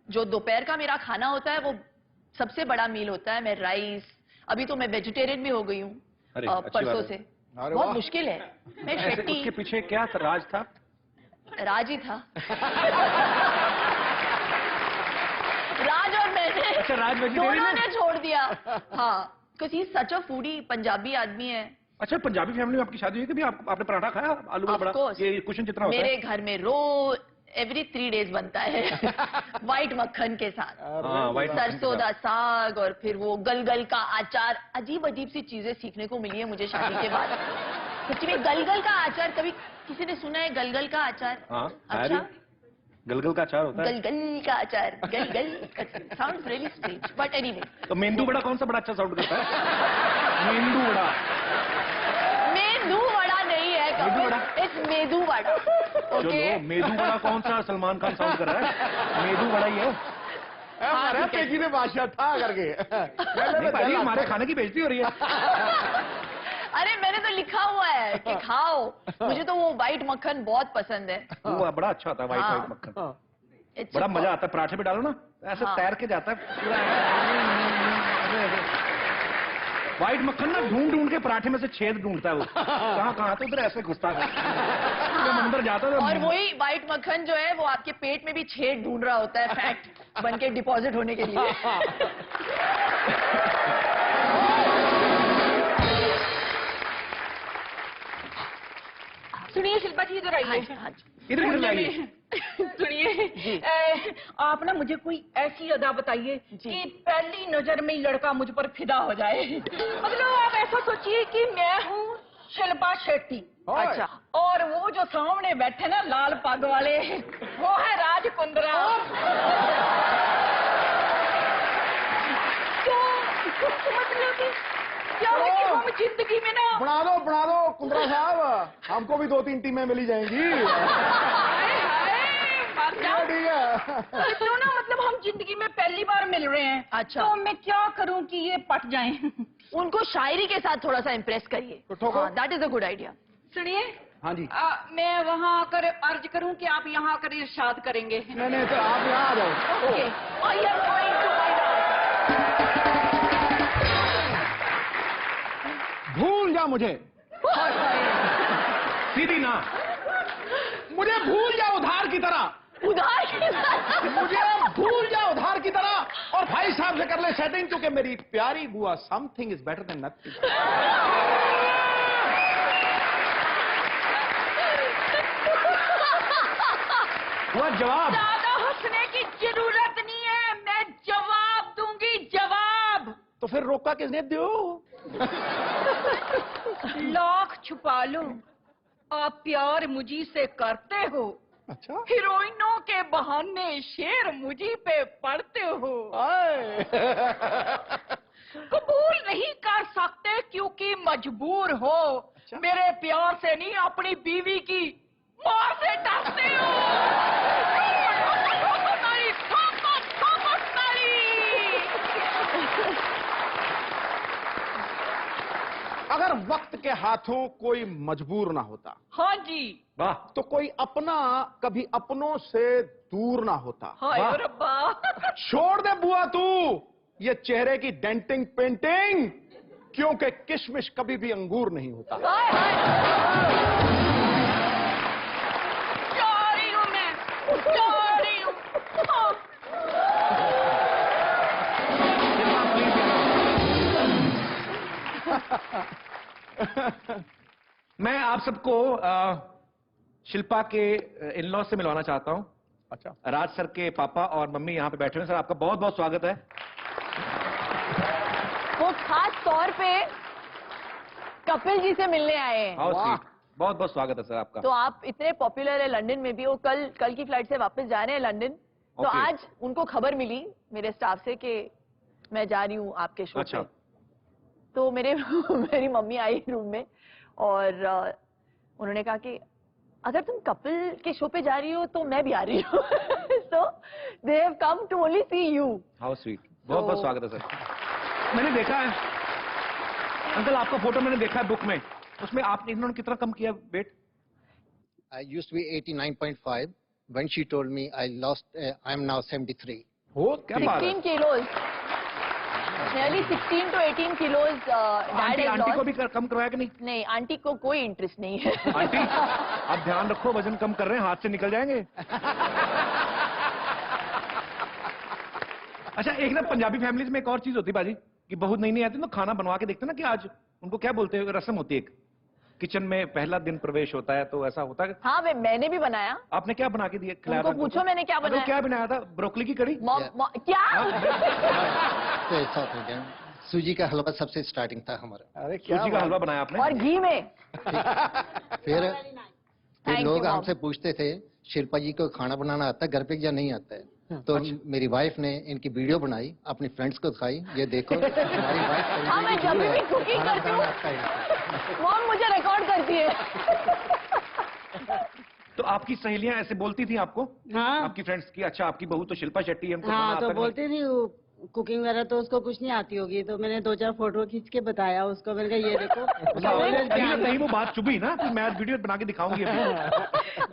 जो दोपहर का मेरा खाना होता है वो सबसे बड़ा मील होता है। मैं राइस, अभी तो मैं वेजिटेरियन भी हो गई हूँ परसों से। बहुत मुश्किल है। मैं शेट्टी। उसके पीछे क्या राज था? राज ही था। राज और मैंने, अच्छा, राज वेजिटेरियन दोनों ने छोड़ दिया। हाँ, because he such a foodie, Punjabi आदमी है। अच्छा, पंजाबी फैमिली में आपकी शादी हुई, कभी आपने पराठा खाया आलू का बड़ा? ये क्वेश्चन जितना होता है मेरे घर में रोज एवरी 3 days बनता है व्हाइट मक्खन के साथ, सरसों दा साग और फिर वो गलगल का अचार। अजीब अजीब सी चीजें सीखने को मिली है मुझे शादी के बाद। सच्ची में गलगल का अचार, कभी किसी ने सुना है गलगल का अचार? अच्छा, गलगल का अचार होता है? गलगल का अचार, गलगल sounds really strange, but anyway. तो मेंदू वड़ा कौन सा बड़ा अच्छा साउंड करता है? मेंदू वड़ा। मेंदू वड़ा नहीं है, इट्स मेदू वड़ा। चलो, मेदू वड़ा कौन सा सलमान खान साउंड कर रहा है? मेदू वड़ा ही है। हमारे पेजी ने बादशाह था करके। भाई हमारे खाने की बेइज्जती हो रही है। अरे मैंने तो लिखा हुआ है कि खाओ। मुझे तो वो व्हाइट मक्खन बहुत पसंद है। वो बड़ा अच्छा होता है व्हाइट मक्खन, बड़ा मजा आता है। पराठे पे डालो ना, ऐसे तैर के जाता है पूरा। व्हाइट मक्खन ना ढूंढ ढूंढ के पराठे में से छेद ढूंढता है वो, कहाँ तो उधर ऐसे घुसता है, अंदर जाता है। और वही व्हाइट मक्खन जो है वो आपके पेट में भी छेद ढूंढ रहा होता है, फैट बन के डिपॉजिट होने के लिए। सुनिए शिल्पा जी, इधर आइए। इधर आइए। सुनिए, आप ना मुझे कोई ऐसी अदा बताइए कि पहली नजर में ही लड़का मुझ पर फिदा हो जाए। मतलब आप ऐसा सोचिए कि मैं हूँ शिल्पा शेट्टी, अच्छा, और वो जो सामने बैठे ना लाल पग वाले, वो है राज कुंद्रा। तो मतलब क्या है कि हम जिंदगी में ना, बना दो कुंद्रा साहब, हमको भी 2-3 टीमें मिली जाएंगी। तो ना मतलब हम जिंदगी में पहली बार मिल रहे हैं। अच्छा, तो मैं क्या करूं कि ये पट जाएं? उनको शायरी के साथ थोड़ा सा इम्प्रेस करिए, that is a good idea. सुनिए, हाँ जी, मैं वहाँ आकर अर्ज करूं कि आप यहाँ आकर इरशाद करेंगे? नहीं तो आप यहाँ आ जाओ। Okay, I am going to my भूल जा मुझे, सीधी ना, मुझे भूल जा उधार की तरह, उधार की तरह, मुझे भूल जा उधार की तरह। और भाई साहब से कर ले सेटिंग, क्योंकि मेरी प्यारी बुआ, something is better than nothing. वो जवाब ज्यादा हंसने की जरूरत नहीं है, मैं जवाब दूंगी, जवाब। तो फिर रोका किसने दो? लाख छुपा लो, आप प्यार मुझी से करते हो। अच्छा, हीरोइनों के बहाने शेर मुझी पे पड़ते हो। कबूल नहीं कर सकते क्योंकि मजबूर हो। अच्छा? मेरे प्यार से नहीं, अपनी बीवी की मां से डरते हो। अगर वक्त के हाथों कोई मजबूर ना होता, हाँ जी, वाह, तो कोई अपना कभी अपनों से दूर ना होता। हाय रब्बा। छोड़ दे बुआ तू ये चेहरे की डेंटिंग पेंटिंग, क्योंकि किशमिश कभी भी अंगूर नहीं होता। जा रही हूं मैं, जा रही हूं। मैं आप सबको शिल्पा के इन-लॉ से मिलवाना चाहता हूं। अच्छा, राज सर के पापा और मम्मी यहाँ पे बैठे हुए हैं। सर आपका बहुत बहुत स्वागत है। Folks, खास तौर पे कपिल जी से मिलने आए हैं। बहुत बहुत स्वागत है सर आपका। तो आप इतने पॉपुलर है लंदन में भी, वो कल की फ्लाइट से वापस जा रहे हैं लंदन। तो आज उनको खबर मिली मेरे स्टाफ से कि मैं जा रही हूँ आपके शो पे। तो मेरी मम्मी आई रूम में और उन्होंने कहा कि अगर तुम कपिल के शो पे जा रही हो तो मैं भी आ रही हूँ। So they have come to only see you. How sweet. बहुत बहुत स्वागत है सर। मैंने देखा है अंकल, आपका फोटो मैंने देखा है बुक में, उसमें आपने इन्होंने कितना कम किया wait? I used to be 89.5. When she told me I lost, I am now 73. हो क्या बात है? 16 kilos. Nearly 16 to 18 kilos. Aunty को भी कम करवाया कि नहीं? नहीं, आंटी को कोई इंटरेस्ट नहीं है। आंटी आप ध्यान रखो, वजन कम कर रहे हैं, हाथ से निकल जाएंगे। अच्छा, एक ना पंजाबी फैमिलीज में एक और चीज होती है बाजी कि बहू नहीं आती तो खाना बनवा के देखते ना कि आज उनको क्या बोलते हैं, रस्म होती है एक, किचन में पहला दिन प्रवेश होता है, तो ऐसा होता है। हाँ, मैंने भी बनाया। आपने क्या बना के दिया? उनको पूछो मैंने क्या बनाया। क्या बनाया था? ब्रोकली की कड़ी? क्या? सूजी का हलवा सबसे स्टार्टिंग था हमारा। अरे क्या सूजी का हलवा बनाया आपने? और घी में। फिर लोग हमसे पूछते थे शिल्पा जी को खाना बनाना आता है घर पे या नहीं आता है? तो मेरी वाइफ ने इनकी वीडियो बनाई, अपनी फ्रेंड्स को दिखाई, ये देखो हमारी वाइफ। हाँ, मैं जब भी कुकिंग करती हूँ मॉम मुझे रिकॉर्ड करती है। तो आपकी सहेलियां ऐसे बोलती थी आपको? हाँ। आपकी फ्रेंड्स की, अच्छा आपकी बहू तो शिल्पा शेट्टी है, हाँ, तो बोलती थी कुकिंग वगैरह, तो उसको कुछ नहीं आती होगी, तो मैंने 2-4 फोटो खींच के बताया उसको, मैंने कहा ये देखो। नहीं वो बात चुभी ना, मैं वीडियो बना के दिखाऊंगी।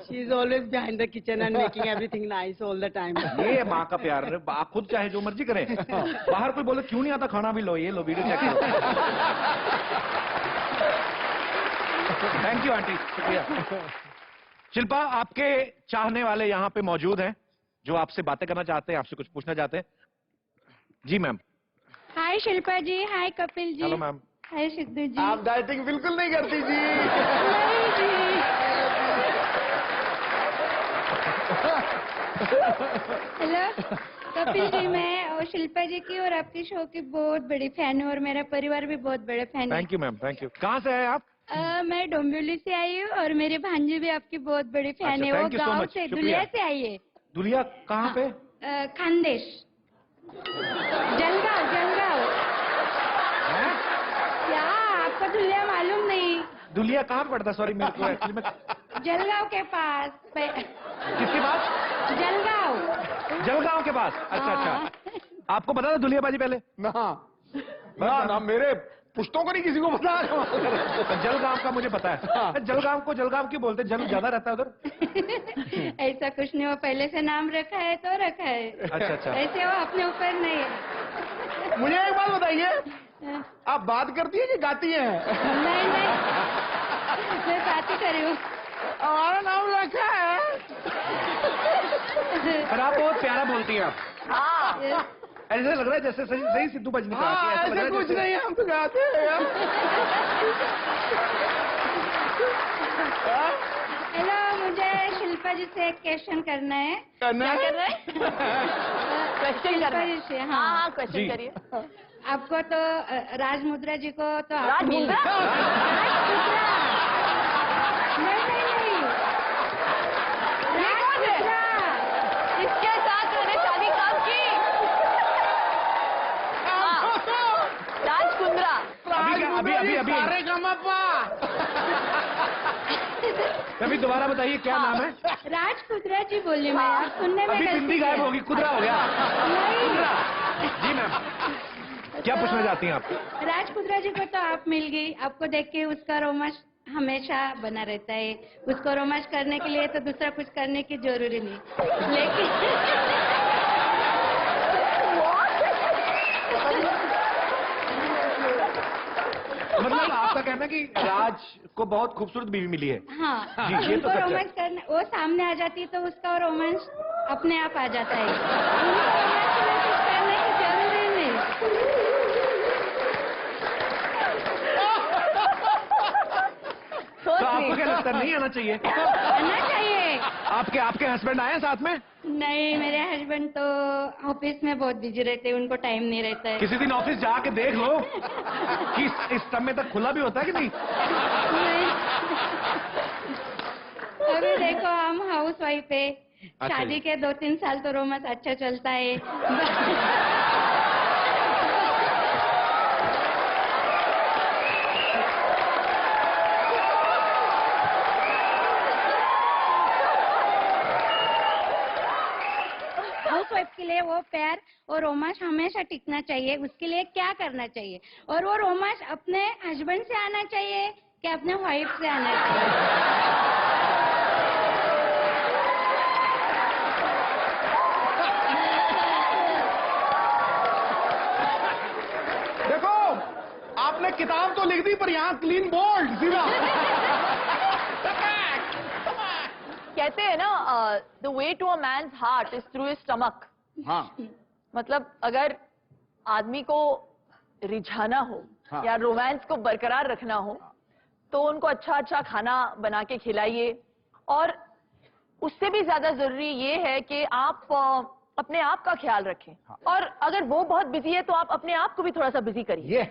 She is always behind the kitchen and making everything nice all the time. ये माँ का प्यार, आप खुद चाहे जो मर्जी करें, बाहर कोई बोले क्यों नहीं आता खाना, भी लो ये लो वीडियो चेक करो। थैंक यू आंटी, शुक्रिया। शिल्पा, आपके चाहने वाले यहाँ पे मौजूद हैं जो आपसे बातें करना चाहते हैं, आपसे कुछ पूछना चाहते हैं। जी ma'am. Hi Shilpa ji, hi Kapil ji. Hello ma'am. Hi Sidhu ji. आप डाइटिंग बिल्कुल नहीं करती जी। नहीं जी। हेलो कपिल जी, मैं और शिल्पा जी की और आपके शो की बहुत बड़ी फैन हूँ और मेरा परिवार भी बहुत बड़े फैन है। Thank you ma'am, thank you. कहाँ से आए आप? मैं डोंबिवली से आई हूँ और मेरे भांजी भी आपकी बहुत बड़ी फैन है। वो गाँव से, दुलिया से आई है। दुलिया कहाँ पे? खानदेश, जलगांव। क्या आपको दुलिया मालूम नहीं? दुलिया कहाँ पे पड़ता? सॉरी मेरे को एक्चुअली में। जलगांव के पास। किसके पास? जलगांव के पास। अच्छा अच्छा। आपको पता था दुलिया बाजी पहले? ना मेरे पुश्तों को नहीं किसी को पता। जलगांव का मुझे पता है। जलगांव को जलगांव क्यों बोलते? जल ज्यादा रहता है उधर? ऐसा कुछ नहीं, वो पहले से नाम रखा है तो रखा है। अच्छा अच्छा। ऐसे वो अपने ऊपर नहीं है। मुझे एक बात बताइए, आप बात करती है कि गाती है? नहीं, मैं बात ही कर रही हूँ। हमारा नाम रखा है। पर आप बहुत प्यारा बोलती हैं आप। ऐसा लग रहा है जैसे सही सिद्धू बाजी ने कहा। ऐसा कुछ नहीं, हम तो गाते हैं। हेलो, मुझे शिल्पा जी से एक क्वेश्चन करना है। क्या कर रहे हैं? क्वेश्चन कर रहे हैं? हाँ, क्वेश्चन करिए। आपको तो राज मुद्रा जी को तो राज मुद्रा? नहीं, राज मुद्रा। इसके साथ मैंने शादी कब की? राज कुंद्रा। अभी दोबारा बताइए क्या नाम है? राज कुंद्रा जी बोलिए। मैं सुनने में हिंदी गायब होगी, कुंद्रा हो गया। जी मैम, क्या पूछना चाहती हैं आप? राज कुंद्रा जी को तो आप मिल गई, आपको देख के उसका रोमांच हमेशा बना रहता है। उसको रोमांच करने के लिए तो दूसरा कुछ करने की जरूरी नहीं, लेकिन मतलब आपका कहना है कि राज को बहुत खूबसूरत बीवी मिली है। हाँ, जी, ये तो उनको सच है। रोमांच करना, वो सामने आ जाती है तो उसका रोमांच अपने आप आ जाता है। उनको रोमांच के लिए कुछ करने की जरूरी नहीं। तो आपको क्या लगता है नहीं आना चाहिए? आना चाहिए। आपके हस्बैंड आए हैं साथ में? नहीं, मेरे हस्बैंड तो ऑफिस में बहुत बिजी रहते हैं, उनको टाइम नहीं रहता है। किसी दिन ऑफिस जाके देख लो कि इस समय तक खुला भी होता है कि नहीं? अभी देखो हम हाउस वाइफ है, अच्छा शादी जी। के 2-3 साल तो रोमांस अच्छा चलता है। हाउस वाइफ के लिए वो प्यार और रोमांस हमेशा टिकना चाहिए। उसके लिए क्या करना चाहिए? और वो रोमांस अपने हस्बैंड से आना चाहिए कि अपने वाइफ से आना चाहिए? देखो, आपने किताब तो लिख दी पर यहाँ क्लीन बोल्ड सीधा। कहते हैं ना, the way to a man's heart is through his stomach. हाँ। मतलब अगर आदमी को रिझाना हो हाँ। या रोमांस को बरकरार रखना हो तो उनको अच्छा अच्छा खाना बना के खिलाइए, और उससे भी ज्यादा जरूरी ये है कि आप अपने आप का ख्याल रखें। और अगर वो बहुत बिजी है तो आप अपने आप को भी थोड़ा सा बिजी करिए।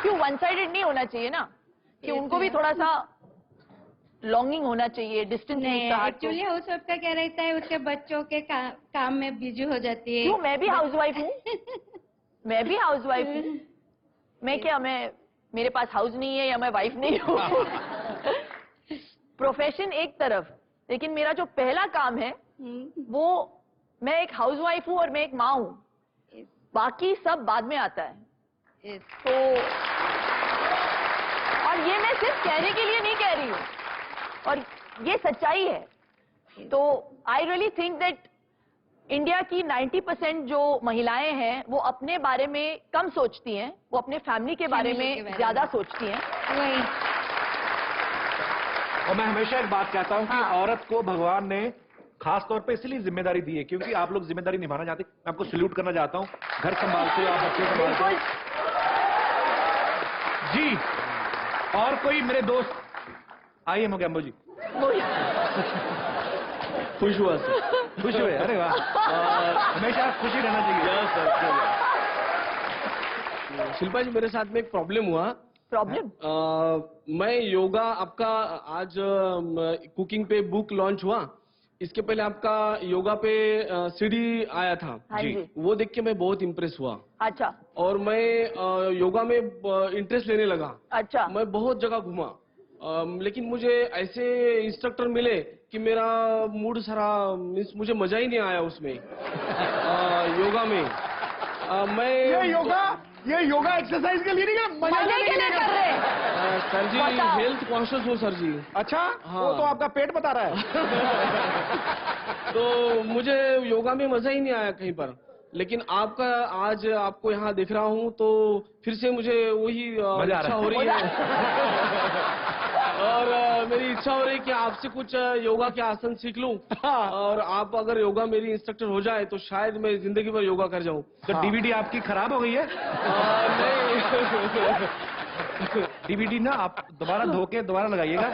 क्यों वन साइडेड नहीं होना चाहिए ना, कि उनको भी थोड़ा सा लॉन्गिंग होना चाहिए, डिस्टेंस नहीं, एक्चुअली हाउस वाइफ का क्या रहता है, उसके बच्चों के काम में बिजी हो जाती है। क्यों, मैं भी हाउस वाइफ हूँ। मैं भी हाउस वाइफ हूँ। मैं क्या, मेरे पास हाउस नहीं है या मैं वाइफ नहीं हूँ? प्रोफेशन एक तरफ, लेकिन मेरा जो पहला काम है वो, मैं एक हाउस वाइफ हूँ और मैं एक माँ हूँ। बाकी सब बाद में आता है। तो और ये मैं सिर्फ कहने के लिए नहीं कह रही हूँ, और ये सच्चाई है। तो I really think that India की 90% जो महिलाएं हैं वो अपने बारे में कम सोचती हैं, वो अपने फैमिली के बारे में ज्यादा सोचती हैं। वही। और मैं हमेशा एक बात कहता हूँ कि औरत को भगवान ने खास तौर पे इसलिए जिम्मेदारी दी है क्योंकि आप लोग जिम्मेदारी निभाना चाहते हैं। मैं आपको सैल्यूट करना चाहता हूँ, घर संभालते हो आप, बच्चे संभालते हो जी। और कोई मेरे दोस्त आइए मोगैम्बो जी। खुश हुआ सर। खुश हुए? अरे वाह, हमेशा खुशी रहना चाहिए सर। शिल्पा जी, मेरे साथ में एक प्रॉब्लम हुआ। मैं योगा, आपका आज कुकिंग पे बुक लॉन्च हुआ, इसके पहले आपका योगा पे सीडी आया था। हाँ जी। वो देख के मैं बहुत इम्प्रेस हुआ। अच्छा। और मैं योगा में इंटरेस्ट लेने लगा। अच्छा। मैं बहुत जगह घूमा, लेकिन मुझे ऐसे इंस्ट्रक्टर मिले कि मेरा मूड सारा, मुझे मजा ही नहीं आया उसमें योगा में। ये योगा एक्सरसाइज के लिए नहीं कर, मजा के लिए कर रहे हैं। सर जी, हेल्थ कॉन्शियस हो सर जी। अच्छा। हाँ। वो तो आपका पेट बता रहा है। तो मुझे योगा में मजा ही नहीं आया कहीं पर, लेकिन आपका आज आपको यहाँ देख रहा हूँ तो फिर से मुझे वही इच्छा हो रही है। और मेरी इच्छा हो रही है कि आपसे कुछ योगा के आसन सीख लूं। और आप अगर योगा मेरी इंस्ट्रक्टर हो जाए तो शायद मैं जिंदगी भर योगा कर जाऊं। तो डीवीडी आपकी खराब हो गई है? नहीं। डीवीडी ना आप दोबारा धो के दोबारा लगाइएगा।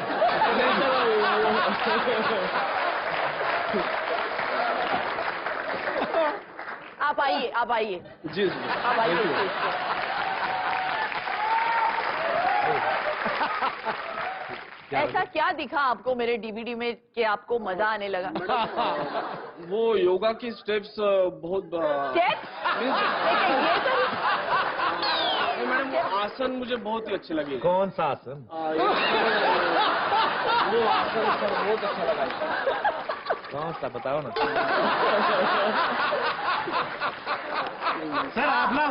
आप आइए, आप आइए जी, आप आइए। ऐसा क्या दिखा आपको मेरे डीवीडी में कि आपको मजा आने लगा? वो योगा की स्टेप्स बहुत मैडम, वो आसन मुझे बहुत ही अच्छे लगे। कौन सा आसन? वो आसन सर बहुत अच्छा लगा। कौन सा बताओ ना। सर आप ना,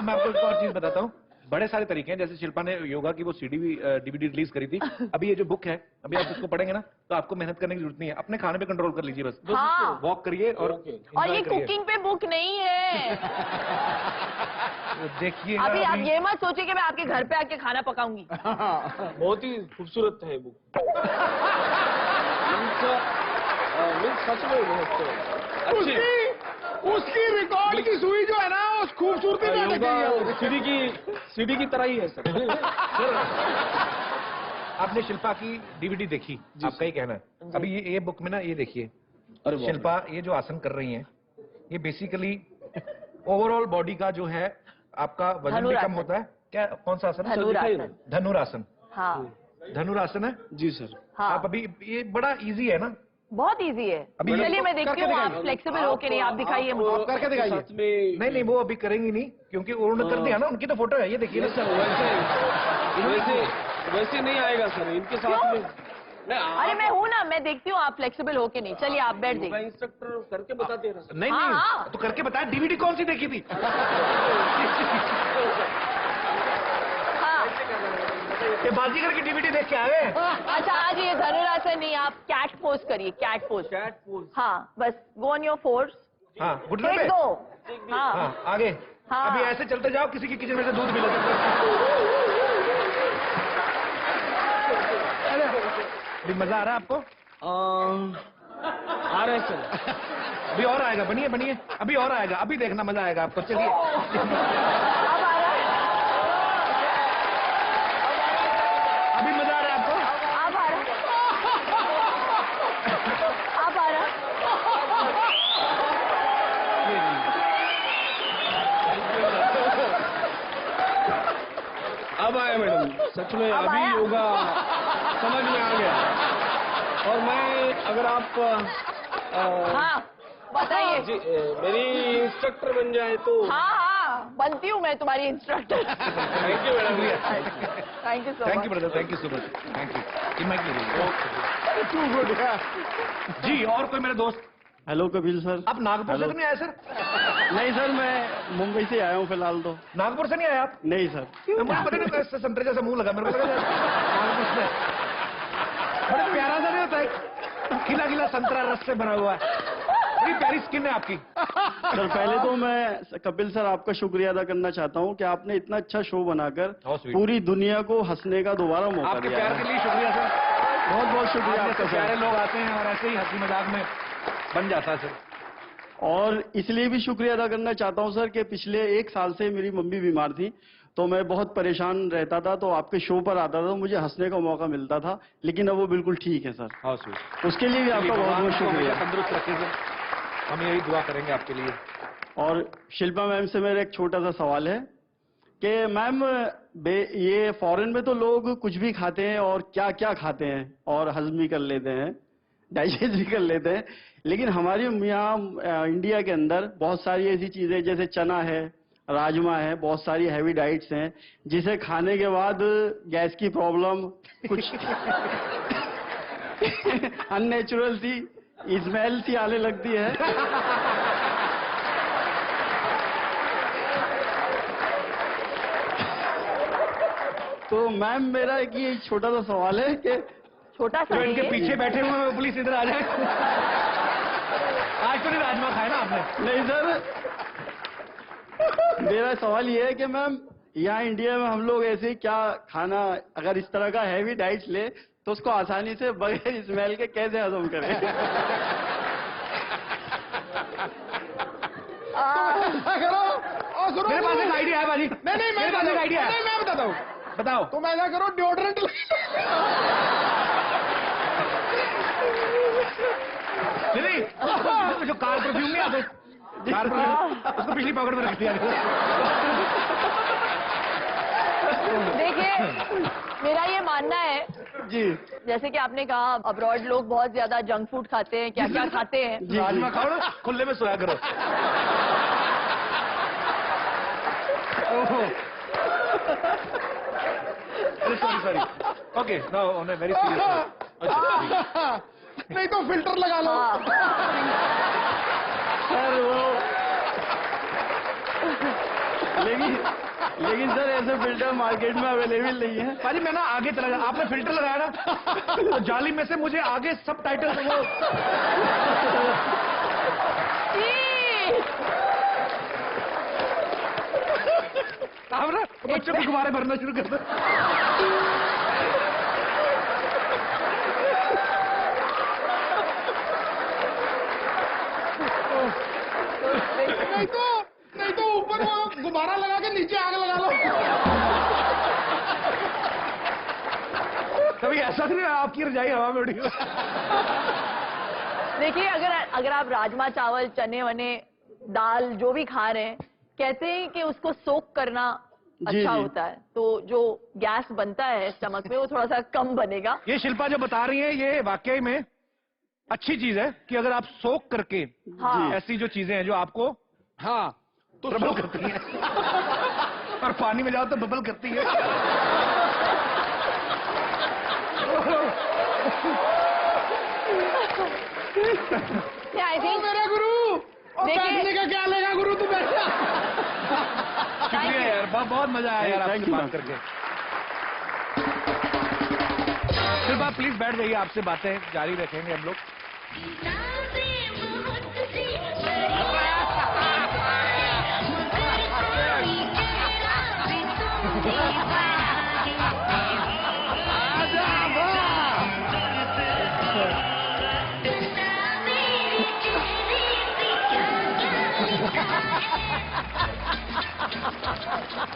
मैं आपको एक और चीज बताता हूँ। बड़े सारे तरीके हैं, जैसे शिल्पा ने योगा की वो सीडी भी डीवीडी रिलीज करी थी। अभी ये जो बुक है, अभी आप इसको पढ़ेंगे ना तो आपको मेहनत करने की जरूरत नहीं है, अपने खाने पे कंट्रोल कर लीजिए बस। हाँ। वॉक करिए और ये कुकिंग पे बुक नहीं है। देखिए अभी आप ये मत सोचिए कि मैं आपके घर पे आके खाना पकाऊंगी। बहुत ही खूबसूरत है बुक। सच में बहुत अच्छी। उसकी रिकॉर्ड की सुई जो है ना, उस खूबसूरती में अटक गई है वो। सीडी की तरह ही है सर। आपने शिल्पा की डीवीडी देखी, आपका ही कहना है। अभी ये बुक में ना ये देखिए, शिल्पा ये जो आसन कर रही हैं, ये बेसिकली ओवरऑल बॉडी का जो है आपका वजन भी कम होता है। क्या, कौन सा आसन? धनुरासन। हाँ, धनुरासन है जी सर। हाँ। आप अभी ये बड़ा इजी है ना? बहुत इजी है। अभी चलिए मैं देखती हूँ, आप फ्लेक्सिबल हो के नहीं, आप दिखाइए मुझे। करके दिखाइए। नहीं वो अभी करेंगी नहीं, क्योंकि उन्होंने कर दिया ना, उनकी तो फोटो है, ये देखिए ना सर। वैसे नहीं आएगा सर इनके साथ में। अरे मैं हूँ ना, मैं देखती हूँ आप फ्लेक्सिबल हो के नहीं। चलिए आप बैठ जाइए। इंस्ट्रक्टर करके बता दे रहा। नहीं तो करके बताया। डीवीडी कौन सी देखी थी? ये बाजीगर की डीवीडी देख के आए। अच्छा आज ये धनुरासन नहीं, आप कैट पोज करिए। Cat pose. हाँ बस, गो ऑन योर फोर्स। हाँ, घुटने पे। गो। हाँ आगे। हाँ। अभी ऐसे चलते जाओ, किसी की किचन में से दूध भी ले सकते। अभी मजा आ रहा है आपको? आ रहा है सर। अभी और आएगा, बनिए अभी और आएगा, अभी देखना मजा आएगा आपको। चलिए अभी मजा आ रहा है आपको? अब आ रहा। अब आया मैडम, सच में अभी योगा समझ में आ गया। और मैं, अगर आप हाँ बताइए जी मेरी इंस्ट्रक्टर बन जाए तो। हाँ बनती हूँ मैं तुम्हारी instructor. Thank you madam. Thank you so thank much. You brother, thank you so much. Thank you. जी, और कोई मेरे दोस्त? Hello Kapil sir. आप नागपुर से तो नहीं आए सर? नहीं सर, मैं मुंबई से आया हूँ फिलहाल तो। नागपुर से नहीं आए आप? नहीं सर। मुझे पता नहीं, ऐसे संतरे जैसा मुंह लगा मेरे को, लगा नागपुर से। बड़ा प्यारा सा नहीं होता है, खिला खिला संतरा रस से बना हुआ है। बड़ी प्यारी स्किन है आपकी। सर पहले तो मैं कपिल सर आपका शुक्रिया अदा करना चाहता हूँ कि आपने इतना अच्छा शो बनाकर पूरी दुनिया को हंसने का दोबारा मौका आपके दिया प्यार है। के लिए शुक्रिया सर। बहुत बहुत शुक्रिया आपका प्यारे सर। लोग आते हैं और ऐसे ही हंसी मजाक में बन जाता है सर। और इसलिए भी शुक्रिया अदा करना चाहता हूं सर कि पिछले 1 साल से मेरी मम्मी बीमार थी, तो मैं बहुत परेशान रहता था, तो आपके शो पर आता था, मुझे हंसने का मौका मिलता था, लेकिन अब वो बिल्कुल ठीक है सर। उसके लिए भी आपका बहुत बहुत शुक्रिया। तंदुरुस्त रखें सर, हम यही दुआ करेंगे आपके लिए। और शिल्पा मैम से मेरा एक छोटा सा सवाल है कि मैम ये फॉरेन में तो लोग कुछ भी खाते हैं और क्या क्या खाते हैं और हजम भी कर लेते हैं, डाइजेस्ट भी कर लेते हैं, लेकिन हमारे यहाँ इंडिया के अंदर बहुत सारी ऐसी चीजें जैसे चना है, राजमा है, बहुत सारी हैवी डाइट्स हैं जिसे खाने के बाद गैस की प्रॉब्लम, कुछ अननेचुरल सी स्मेल सी आने लगती है। तो मैम मेरा एक ये छोटा सा सवाल है कि छोटा सा इनके पीछे बैठे हुए पुलिस इधर आ जाए। आज तो नहीं राजमा खाया ना आपने? नहीं सर, मेरा सवाल ये है कि मैम यहाँ इंडिया में हम लोग ऐसे क्या खाना, अगर इस तरह का हैवी डाइट ले तो उसको आसानी से बगैर स्मेल के कैसे हजम करें? मेरे पास एक आइडिया है बाजी। नहीं मेरे पास एक आइडिया है। नहीं, मैं बताता हूँ। बताओ। तुम ऐसा करो, डिओड्रेंट नहीं, जो कार परफ्यूम नहीं आते, कार परफ्यूम, उसको पिछली पॉकेट में रख दिया। देखिए मेरा ये मानना है जी, जैसे कि आपने कहा अब्रॉड लोग बहुत ज्यादा जंक फूड खाते हैं, क्या क्या खाते हैं। राजमा खाओ ना, खुले में सोया करो। Sorry okay, now on a very serious note. नहीं तो फिल्टर लगा लो। सर वो लेकिन सर ऐसे फिल्टर मार्केट में अवेलेबल नहीं है। भाजी मैं ना आगे चला जा, आपने फिल्टर लगाया ना तो जाली में से मुझे आगे सब टाइटल वो आप ना बच्चों के गुब्बारे भरना शुरू कर दो। नहीं तो ऊपर वो विश्वास नहीं, आपकी रजाई हवा में उड़ी। देखिए, अगर आप राजमा चावल, चने वने, दाल जो भी खा रहे हैं, कहते हैं कि उसको सोक करना अच्छा होता है, तो जो गैस बनता है स्टमक में वो थोड़ा सा कम बनेगा। ये शिल्पा जो बता रही है ये वाकई में अच्छी चीज है कि अगर आप सोक करके ऐसी जो चीजें हैं जो आपको तो बबल करती हैं और पानी में जाओ तो बबल करती है। आई थिंक मेरा गुरु बैठने का क्या लेगा गुरु, तू बैठ जा। शुक्रिया यार, बहुत मजा आया यार आपसे बात करके। शिल्पा प्लीज बैठ जाइए, आपसे बातें जारी रखेंगे हम लोग।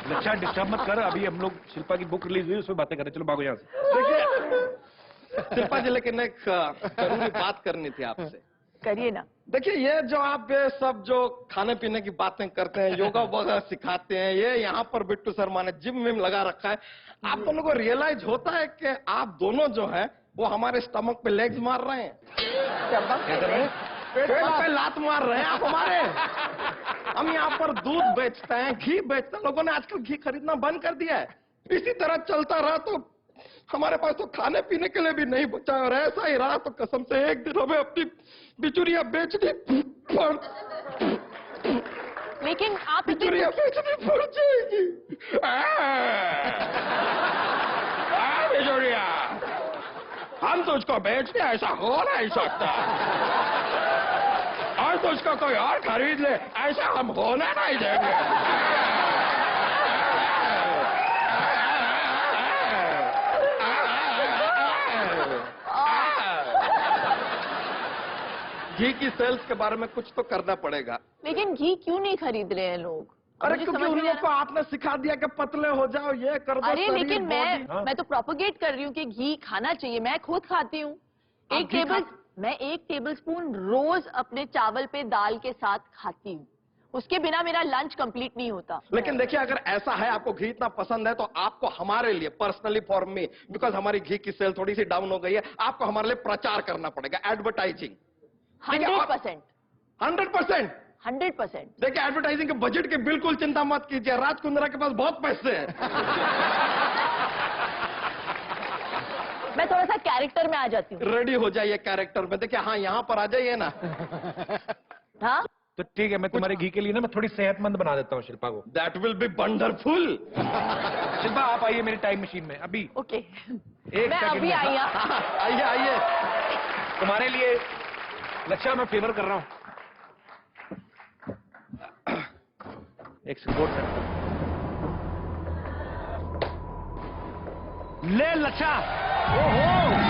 अच्छा डिस्टर्ब मत कर, अभी हम लोग शिल्पा की बुक रिलीज हुई उसमें बातें करें। चलो भागो यहाँ से। देखिए शिल्पा जी, लेकिन एक जरूरी बात करनी थी आपसे। करिए ना। देखिए, ये जो आप ये सब जो खाने पीने की बातें करते हैं, योगा वगैरह सिखाते हैं, ये यहाँ पर बिट्टू शर्मा ने जिम विम लगा रखा है, आप दोनों को रियलाइज होता है कि आप दोनों जो है वो हमारे स्टमक पे लेग्स मार रहे हैं, पेट पे लात मार रहे हैं आप हमारे। हम यहाँ पर दूध बेचते हैं, घी बेचते हैं, लोगों ने आजकल घी खरीदना बंद कर दिया है। इसी तरह चलता रहा तो हमारे पास तो खाने पीने के लिए भी नहीं बचा, और ऐसा ही रहा तो कसम से एक दिन हमें अपनी बिचुरिया बेचनी पड़, लेकिन आप बिचुरिया बेचनी पड़ जाएगी। बिचुरिया, हम तो उसको बेचते, ऐसा हो नहीं सकता, और तो उसको कोई और खरीद ले, ऐसा हम होने नहीं देंगे। घी की सेल्स के बारे में कुछ तो करना पड़ेगा। लेकिन घी क्यों नहीं खरीद रहे हैं लोग? अरे क्योंकि उन लोगों को आपने सिखा दिया कि पतले हो जाओ, ये कर दो। अरे लेकिन मैं तो प्रोपोगेट कर रही हूँ कि घी खाना चाहिए, मैं खुद खाती हूँ। मैं 1 टेबलस्पून रोज अपने चावल पे दाल के साथ खाती हूँ, उसके बिना मेरा लंच कंप्लीट नहीं होता। लेकिन देखिए, अगर ऐसा है आपको घी इतना पसंद है तो आपको हमारे लिए पर्सनली फॉर मी, बिकॉज हमारी घी की सेल थोड़ी सी डाउन हो गई है, आपको हमारे लिए प्रचार करना पड़ेगा, एडवर्टाइजिंग। 100%। 100%। देखिए, एडवर्टाइजिंग के बजट की बिल्कुल चिंता मत कीजिए, राज कुंद्रा के पास बहुत पैसे हैं। मैं थोड़ा सा कैरेक्टर में आ जाती हूँ। रेडी हो जाइए कैरेक्टर में। देखिए, हाँ यहाँ पर आ जाइए ना। हाँ तो ठीक है, मैं तुम्हारे घी के लिए ना मैं थोड़ी सेहतमंद बना देता हूँ शिल्पा को। That will be wonderful. Shilpa आप आइए मेरी टाइम मशीन में अभी। ओके, एक मैं सेकंड अभी आई। आइए आइए, तुम्हारे लिए लक्षा मैं फेवर कर रहा हूँ। एक सपोर्ट ले लक्षा। ओहो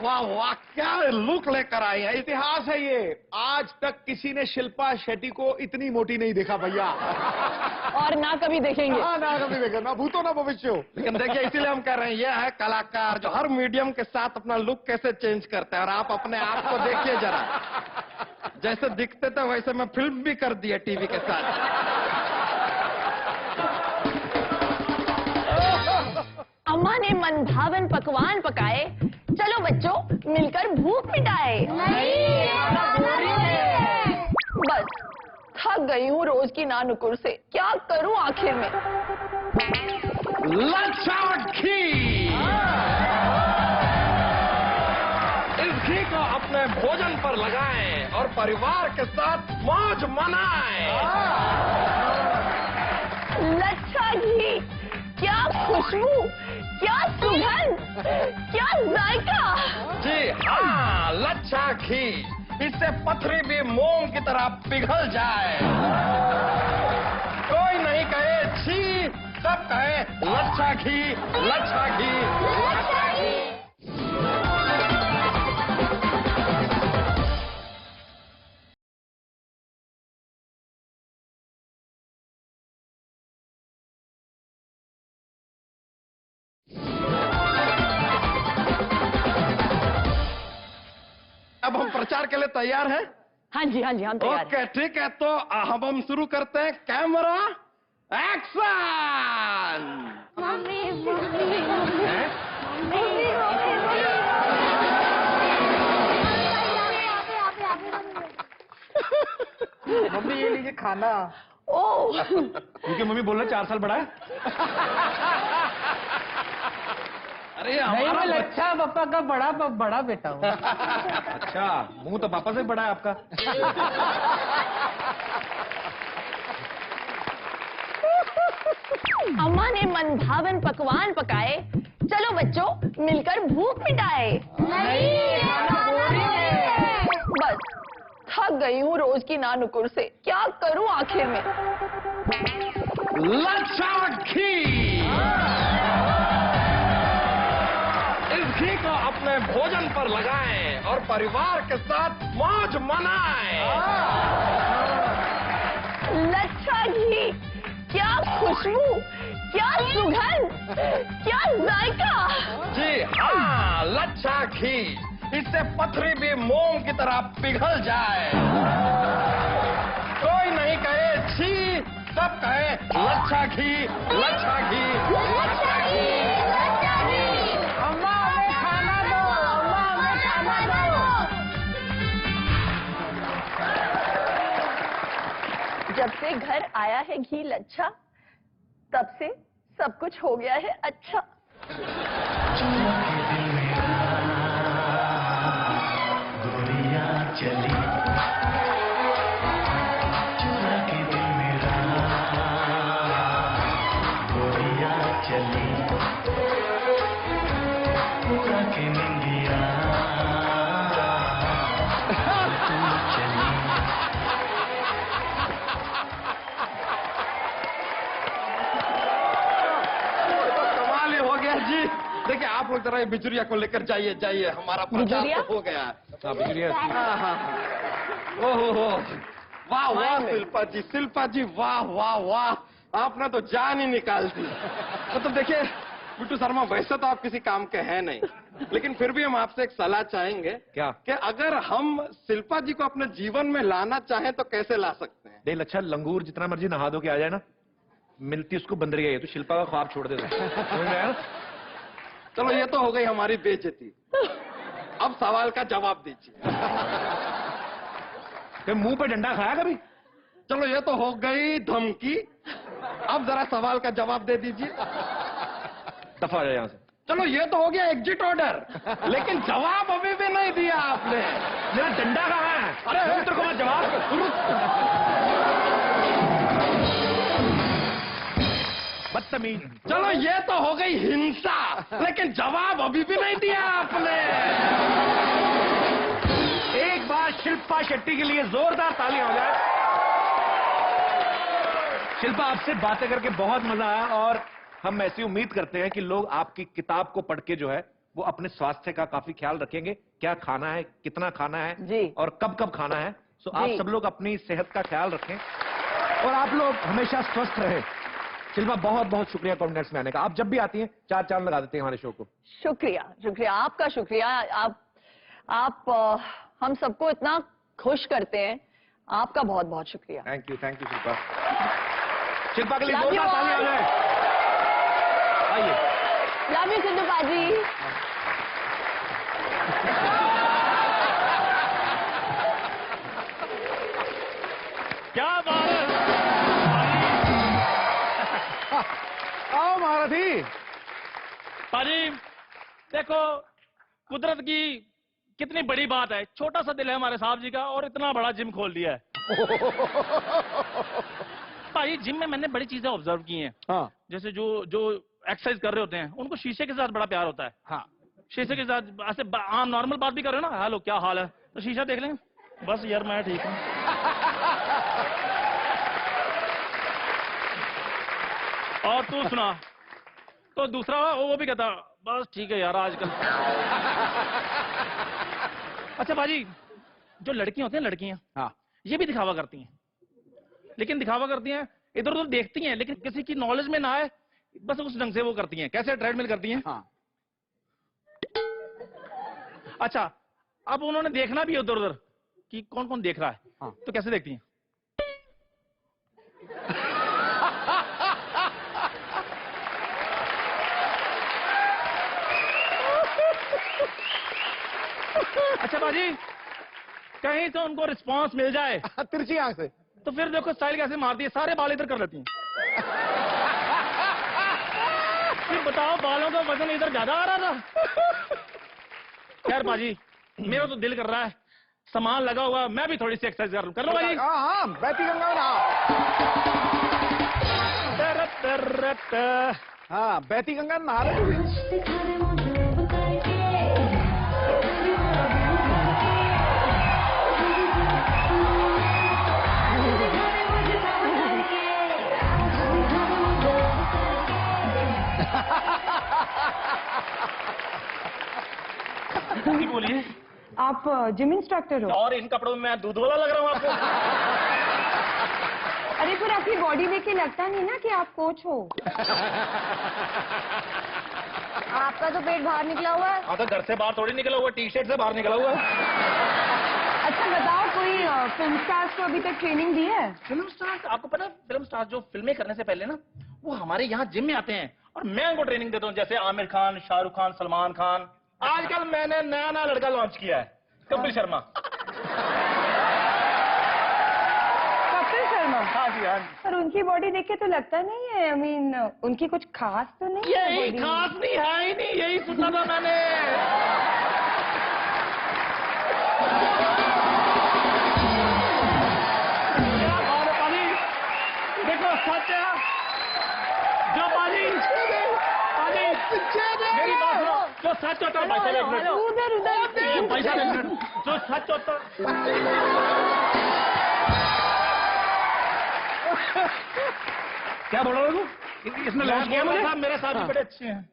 वाह वाह, क्या लुक लेकर आई है। इतिहास है ये, आज तक किसी ने शिल्पा शेट्टी को इतनी मोटी नहीं देखा भैया, और ना कभी देखेंगे। हाँ, ना कभी देखेंगे, ना भूतो ना भविष्य। लेकिन देखिए, इसीलिए हम कह रहे हैं, ये है कलाकार जो हर मीडियम के साथ अपना लुक कैसे चेंज करता है। और आप अपने आप को देखिए जरा, जैसे दिखते थे वैसे मैं फिल्म भी कर दी है टीवी के साथ। अम्मा ने मनभावन पकवान पकाए, चलो बच्चों मिलकर भूख मिटाए। बस थक गई हूँ रोज की नानुकुर से, क्या करूँ आखिर में। लक्षा घी, इस घी को अपने भोजन पर लगाएं और परिवार के साथ मौज मनाएं। लक्षा घी, क्या खुशबू, क्या सुगंध, क्या जायका। जी हाँ, लच्छा घी, इससे पथरी भी मोम की तरह पिघल जाए। कोई नहीं कहे छी, सब कहे लच्छा घी, लच्छा घी, लच्छा घी। अब हम प्रचार के लिए तैयार हैं? हाँ जी हाँ जी, हम तैयार हैं। ओके ठीक है, तो हम शुरू करते हैं। Camera action. Mummy mummy mummy mummy ये लीजिए खाना। ओह, क्योंकि मम्मी बोल रहे 4 साल बड़ा है। अरे नहीं, मैं लच्छा पापा का बड़ा बेटा हूँ। अच्छा, मुंह तो पापा से बड़ा है आपका। अम्मा ने मनभावन पकवान पकाए, चलो बच्चों मिलकर भूख मिटाए। बस थक गई हूँ रोज की नानुकुर से, क्या करूँ आखिर में। लच्छा घी, इस घी को अपने भोजन पर लगाएं और परिवार के साथ मौज मनाएं। लच्छा घी, क्या खुशबू, क्या सुगंध, क्या जायका। जी हाँ, लच्छा घी, इससे पथरी भी मोम की तरह पिघल जाए। कोई नहीं कहे छी, सब कहे लच्छा घी, लच्छा घी, लच्छा घी, लच्छा घी। अम्मा हमें खाना दो, अम्मा हमें खाना दो। जब से घर आया है घी लच्छा, तब से सब कुछ हो गया है अच्छा। कमाल ही हो गया जी। देखिए आप लोग जरा ये बिजुरिया को लेकर जाइए, जाइए, हमारा प्रचार तो हो गया। हाँ, बिजुरिया। हाँ। ओहो, वाह वाह शिल्पा जी, शिल्पा जी, वाह वाह वाह, आपने तो जान ही निकाल दी। मतलब देखिए बिट्टू शर्मा, वैसे तो आप किसी काम के हैं नहीं, लेकिन फिर भी हम आपसे एक सलाह चाहेंगे। क्या? कि अगर हम शिल्पा जी को अपने जीवन में लाना चाहें तो कैसे ला सकते हैं? देख अच्छा, लंगूर जितना मर्जी नहा धो के आ जाए ना, मिलती उसको बंदर गई है, तो शिल्पा का ख्वाब छोड़ दे। समझ में आया ना? चलो ये तो हो गई हमारी बेइज्जती। अब सवाल का जवाब दीजिए। मुंह पे डंडा खाया कभी? चलो ये तो हो गई धमकी, अब जरा सवाल का जवाब दे दीजिए। दफा हो जाए यहाँ से। चलो ये तो हो गया एग्जिट ऑर्डर, लेकिन जवाब अभी भी नहीं दिया आपने। मेरा डंडा कहाँ है? अरे तो को जवाब। बदतमीज। चलो ये तो हो गई हिंसा, लेकिन जवाब अभी भी नहीं दिया आपने। एक बार शिल्पा शेट्टी के लिए जोरदार ताली हो जाए। शिल्पा, आपसे बातें करके बहुत मजा आया और हम ऐसी उम्मीद करते हैं कि लोग आपकी किताब को पढ़ के जो है वो अपने स्वास्थ्य का काफी ख्याल रखेंगे। क्या खाना है, कितना खाना है जी, और कब कब खाना है। सो आप सब लोग अपनी सेहत का ख्याल रखें और आप लोग हमेशा स्वस्थ रहे। शिल्पा, बहुत बहुत शुक्रिया कॉन्फिडेंस में आने का। आप जब भी आती हैं 4 चांद लगा देते हैं हमारे शो को। शुक्रिया, शुक्रिया आपका, शुक्रिया। आप हम सबको इतना खुश करते हैं, आपका बहुत बहुत शुक्रिया। Thank you Shilpa. शिल्पा के लिए Love you जोरदार ताली हो जाए। आइए। लव यू सिद्धू बाजी। क्या बात है। आओ महारथी। पाजी, देखो कुदरत की कितनी बड़ी बात है। छोटा सा दिल है हमारे साहब जी का और इतना बड़ा जिम खोल दिया है। भाई जिम में मैंने बड़ी चीजें ऑब्जर्व की हैं। हाँ। जैसे जो एक्सरसाइज कर रहे होते हैं उनको शीशे के साथ बड़ा प्यार होता है। हाँ, शीशे के साथ ऐसे आम नॉर्मल बात भी कर रहे हो ना, हेलो क्या हाल है, तो शीशा देख लें, बस यार मैं ठीक हूँ। और तू सुना, तो दूसरा वो भी कहता बस ठीक है यार आजकल। अच्छा बाजी, जो लड़कियां होती हैं लड़कियां, हाँ, ये भी दिखावा करती हैं, लेकिन दिखावा करती हैं इधर उधर देखती हैं, लेकिन किसी की नॉलेज में ना आए, बस उस ढंग से वो करती हैं। कैसे ट्रेडमिल करती हैं। हाँ। अच्छा, अब उन्होंने देखना भी है उधर उधर कि कौन कौन देख रहा है। हाँ। तो कैसे देखती हैं। अच्छा बाजी, कहीं तो उनको रिस्पांस मिल जाए तिरछी आंख से, तो फिर देखो स्टाइल कैसे मारती है, सारे बाल इधर कर लेती हैं। फिर बताओ बालों का वजन इधर ज्यादा आ रहा था। खैर बाजी, मेरा तो दिल कर रहा है, सामान लगा हुआ, मैं भी थोड़ी सी एक्सरसाइज कर लूं। कर लो बाजी। हाँ, बैठी गंगा ना। हाँ, बैठी गंगा नहा रहे। बोलिए। आप जिम इंस्ट्रक्टर हो? और इन कपड़ों में मैं दूध वाला लग रहा हूँ आपको। अरे फिर आपकी बॉडी देख के लगता नहीं ना कि आप कोच हो। आपका तो पेट बाहर निकला हुआ है। हाँ, तो घर से बाहर थोड़ी निकला हुआ, टी शर्ट से बाहर निकला हुआ है। अच्छा बताओ, कोई फिल्म स्टार्स को अभी तक ट्रेनिंग दी है? फिल्म स्टार्स, आपको पता है फिल्म स्टार्स जो फिल्में करने से पहले ना, वो हमारे यहाँ जिम में आते हैं और मैं उनको ट्रेनिंग देता हूँ। जैसे आमिर खान, शाहरुख खान, सलमान खान। आजकल मैंने नया लड़का लॉन्च किया है, कपिल शर्मा। कपिल शर्मा? हाँ जी, हाँ। पर उनकी बॉडी देख के तो लगता नहीं है, आई मीन उनकी कुछ खास तो नहीं है। यही खास नहीं है ही नहीं, यही सुना था मैंने। देखो सच है जो पाजी मेरी बात सुनो, जो सच होता है पैसा जो सच होता क्या बोल रहा हूँ, इसने लॉन्च किया मुझे। मेरे साथ भी बड़े अच्छे हैं।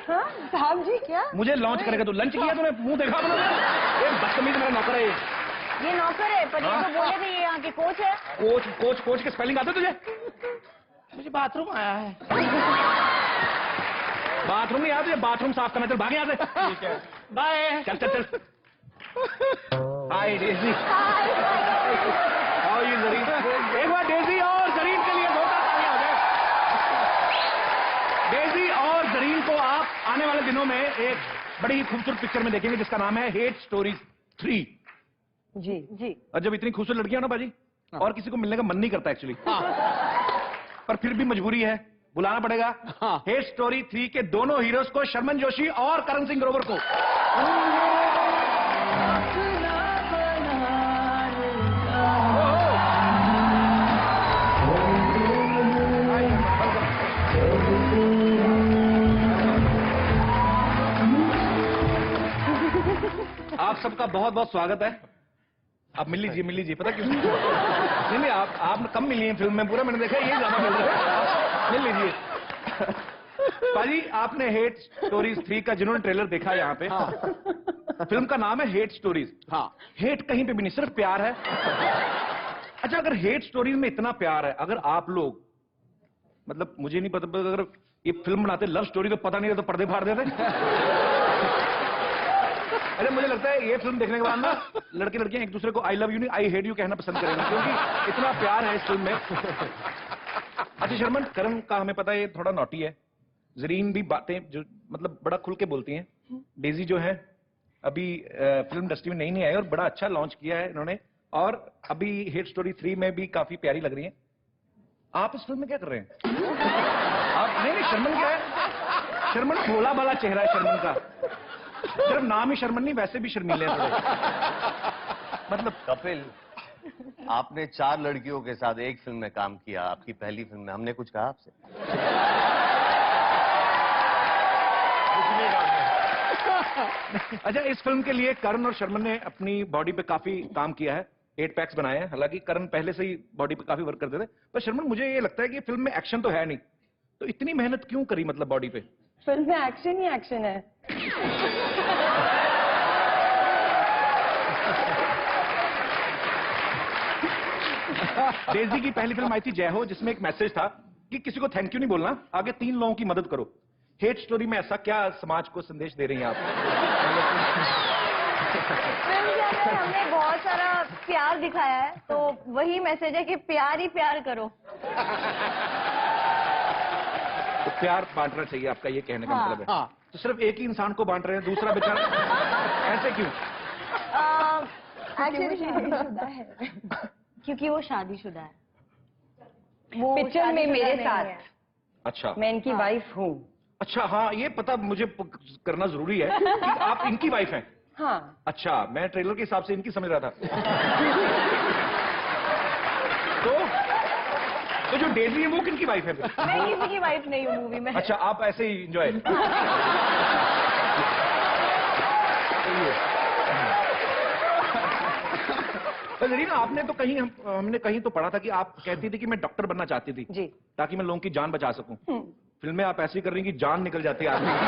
हाँ साहब जी, क्या मुझे लॉन्च करेगा? तो लंच किया तूने, मुंह देखा अपना। एक बदतमीज मेरा नौकर है ये नौकर है, पर ये तो बोले थे ये यहाँ के कोच है। कोच के स्पेलिंग आते तुझे? मुझे बाथरूम आया है। बाथरूम नहीं आते, बाथरूम साफ करना। चल भागे यहाँ से। ठीक है, बाय। चल चल चल। हाय डेजी। How you Zareen? एक बार डेजी और जरीन के लिए जोरदार तालियां हो जाए। डेजी और जरीन को आप आने वाले दिनों में एक बड़ी ही खूबसूरत पिक्चर में देखेंगे जिसका नाम है हेट स्टोरीज 3। जी जी। और जब इतनी खूबसूरत लड़कियां ना बाजी, और किसी को मिलने का मन नहीं करता एक्चुअली, पर फिर भी मजबूरी है, बुलाना पड़ेगा। हेट स्टोरी 3 के दोनों हीरोज को, शर्मन जोशी और करण सिंह ग्रोवर को। आप सबका बहुत बहुत स्वागत है। आप मिल लीजिए। पता क्यों? नहीं, आप कम मिली हैं फिल्म में, पूरा मैंने देखा ये ज्यादा मिल रहा है। मिल लीजिए। पाजी, आपने हेट स्टोरीज 3 का जिन्होंने ट्रेलर देखा यहाँ पे, फिल्म का नाम है हेट स्टोरीज। हाँ, हेट कहीं पे भी नहीं, सिर्फ प्यार है। अच्छा, अगर हेट स्टोरीज में इतना प्यार है, अगर आप लोग, मतलब मुझे नहीं पता, अगर ये फिल्म बनाते लव स्टोरी तो पता नहीं रहता, पर्दे फाड़ देते। अरे मुझे लगता है ये फिल्म देखने के बाद ना लड़के लड़कियां एक दूसरे को आई लव यू नहीं आई हेट यू कहना पसंद करेंगे, क्योंकि इतना प्यार है इस फिल्म में। अच्छा शर्मन, करण का हमें पता है ये थोड़ा नॉटी है, जरीन भी बातें जो मतलब बड़ा खुल के बोलती हैं, डेजी जो है अभी फिल्म इंडस्ट्री में नहीं आई और बड़ा अच्छा लॉन्च किया है इन्होंने, और अभी हेट स्टोरी 3 में भी काफी प्यारी लग रही है। आप इस फिल्म में क्या कर रहे हैं? आप नहीं शर्मन क्या है? शर्मन भोला भाला चेहरा है शर्मन का, सिर्फ नाम ही शर्मन नहीं, वैसे भी शर्मीले हैं मतलब। कपिल, आपने 4 लड़कियों के साथ एक फिल्म में काम किया, आपकी पहली फिल्म में, हमने कुछ कहा आपसे? अच्छा, इस फिल्म के लिए करण और शर्मन ने अपनी बॉडी पे काफी काम किया है, 8 पैक्स बनाए हैं। हालांकि करण पहले से ही बॉडी पे काफी वर्क करते थे, पर शर्मन मुझे ये लगता है कि फिल्म में एक्शन तो है नहीं, तो इतनी मेहनत क्यों करी मतलब बॉडी पे? फिल्म में एक्शन ही एक्शन है। डेजी की पहली फिल्म आई थी जय हो, जिसमें एक मैसेज था कि किसी को थैंक यू नहीं बोलना, आगे 3 लोगों की मदद करो। हेट स्टोरी में ऐसा क्या समाज को संदेश दे रही हैं आप? हमने बहुत सारा प्यार दिखाया है, तो वही मैसेज है कि प्यार ही प्यार करो। तो प्यार बांटना चाहिए, आपका ये कहने का मतलब है? तो सिर्फ एक ही इंसान को बांट रहे हैं, दूसरा बेचारा ऐसे क्यों? एक्चुअली शादीशुदा है। क्योंकि वो शादीशुदा है। वो पिक्चर में मेरे साथ। अच्छा, मैं इनकी वाइफ हूँ। अच्छा, हाँ, ये पता मुझे करना जरूरी है कि आप इनकी वाइफ हैं। हाँ। अच्छा, मैं ट्रेलर के हिसाब से इनकी समझ रहा था। तो जो डेजी है वो किनकी वाइफ है? मैं किसी की वाइफ नहीं हूँ मूवी में। अच्छा, आप ऐसे ही एंजॉय। जरीना, आपने तो कहीं हमने कहीं तो पढ़ा था कि आप कहती थी कि मैं डॉक्टर बनना चाहती थी जी, ताकि मैं लोगों की जान बचा सकूं। फिल्म में आप ऐसे ही कर रही कि जान निकल जाती है आदमी की।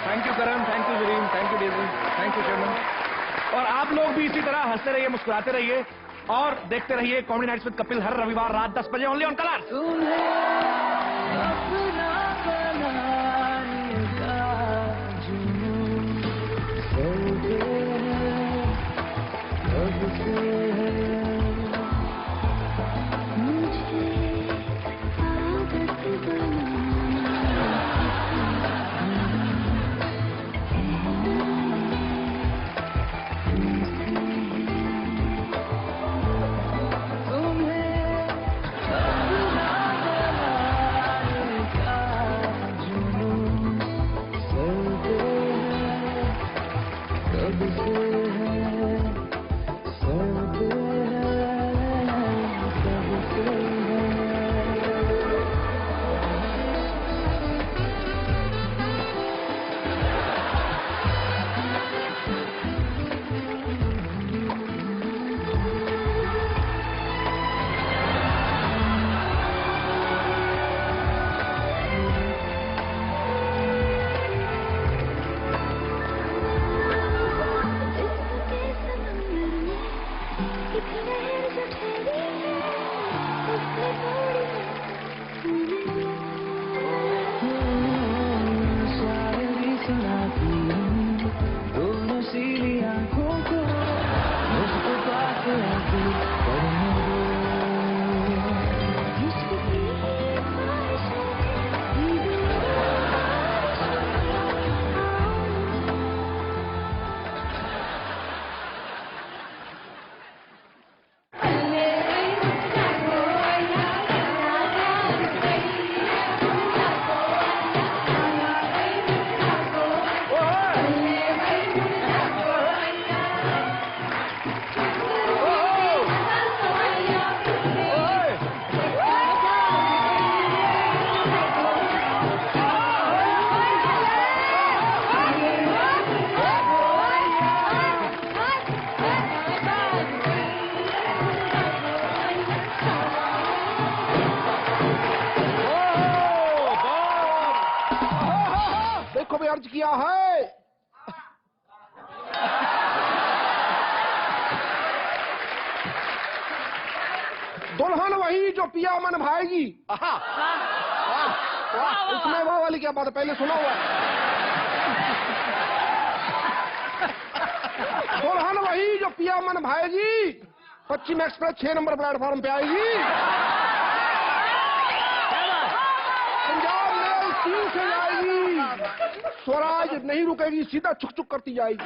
Thank you Karan, thank you Zareen, thank you Daisy, thank you Sharman. और आप लोग भी इसी तरह हंसते रहिए, मुस्कुराते रहिए और देखते रहिए कॉमेडी नाइट्स विद कपिल हर रविवार रात 10 बजे ओनली ऑन कलर्स। अर्ज किया है। दुल्हन वही जो पिया मन भाएगी। उसमें वो वाली क्या बात है, पहले सुना हुआ। दुल्हन वही जो पिया मन भाएगी, पश्चिम एक्सप्रेस 6 नंबर प्लेटफॉर्म पे आएगी। पंजाब मेल 3 से जाएगी, स्वराज नहीं रुकेगी, सीधा छुक छुक करती जाएगी।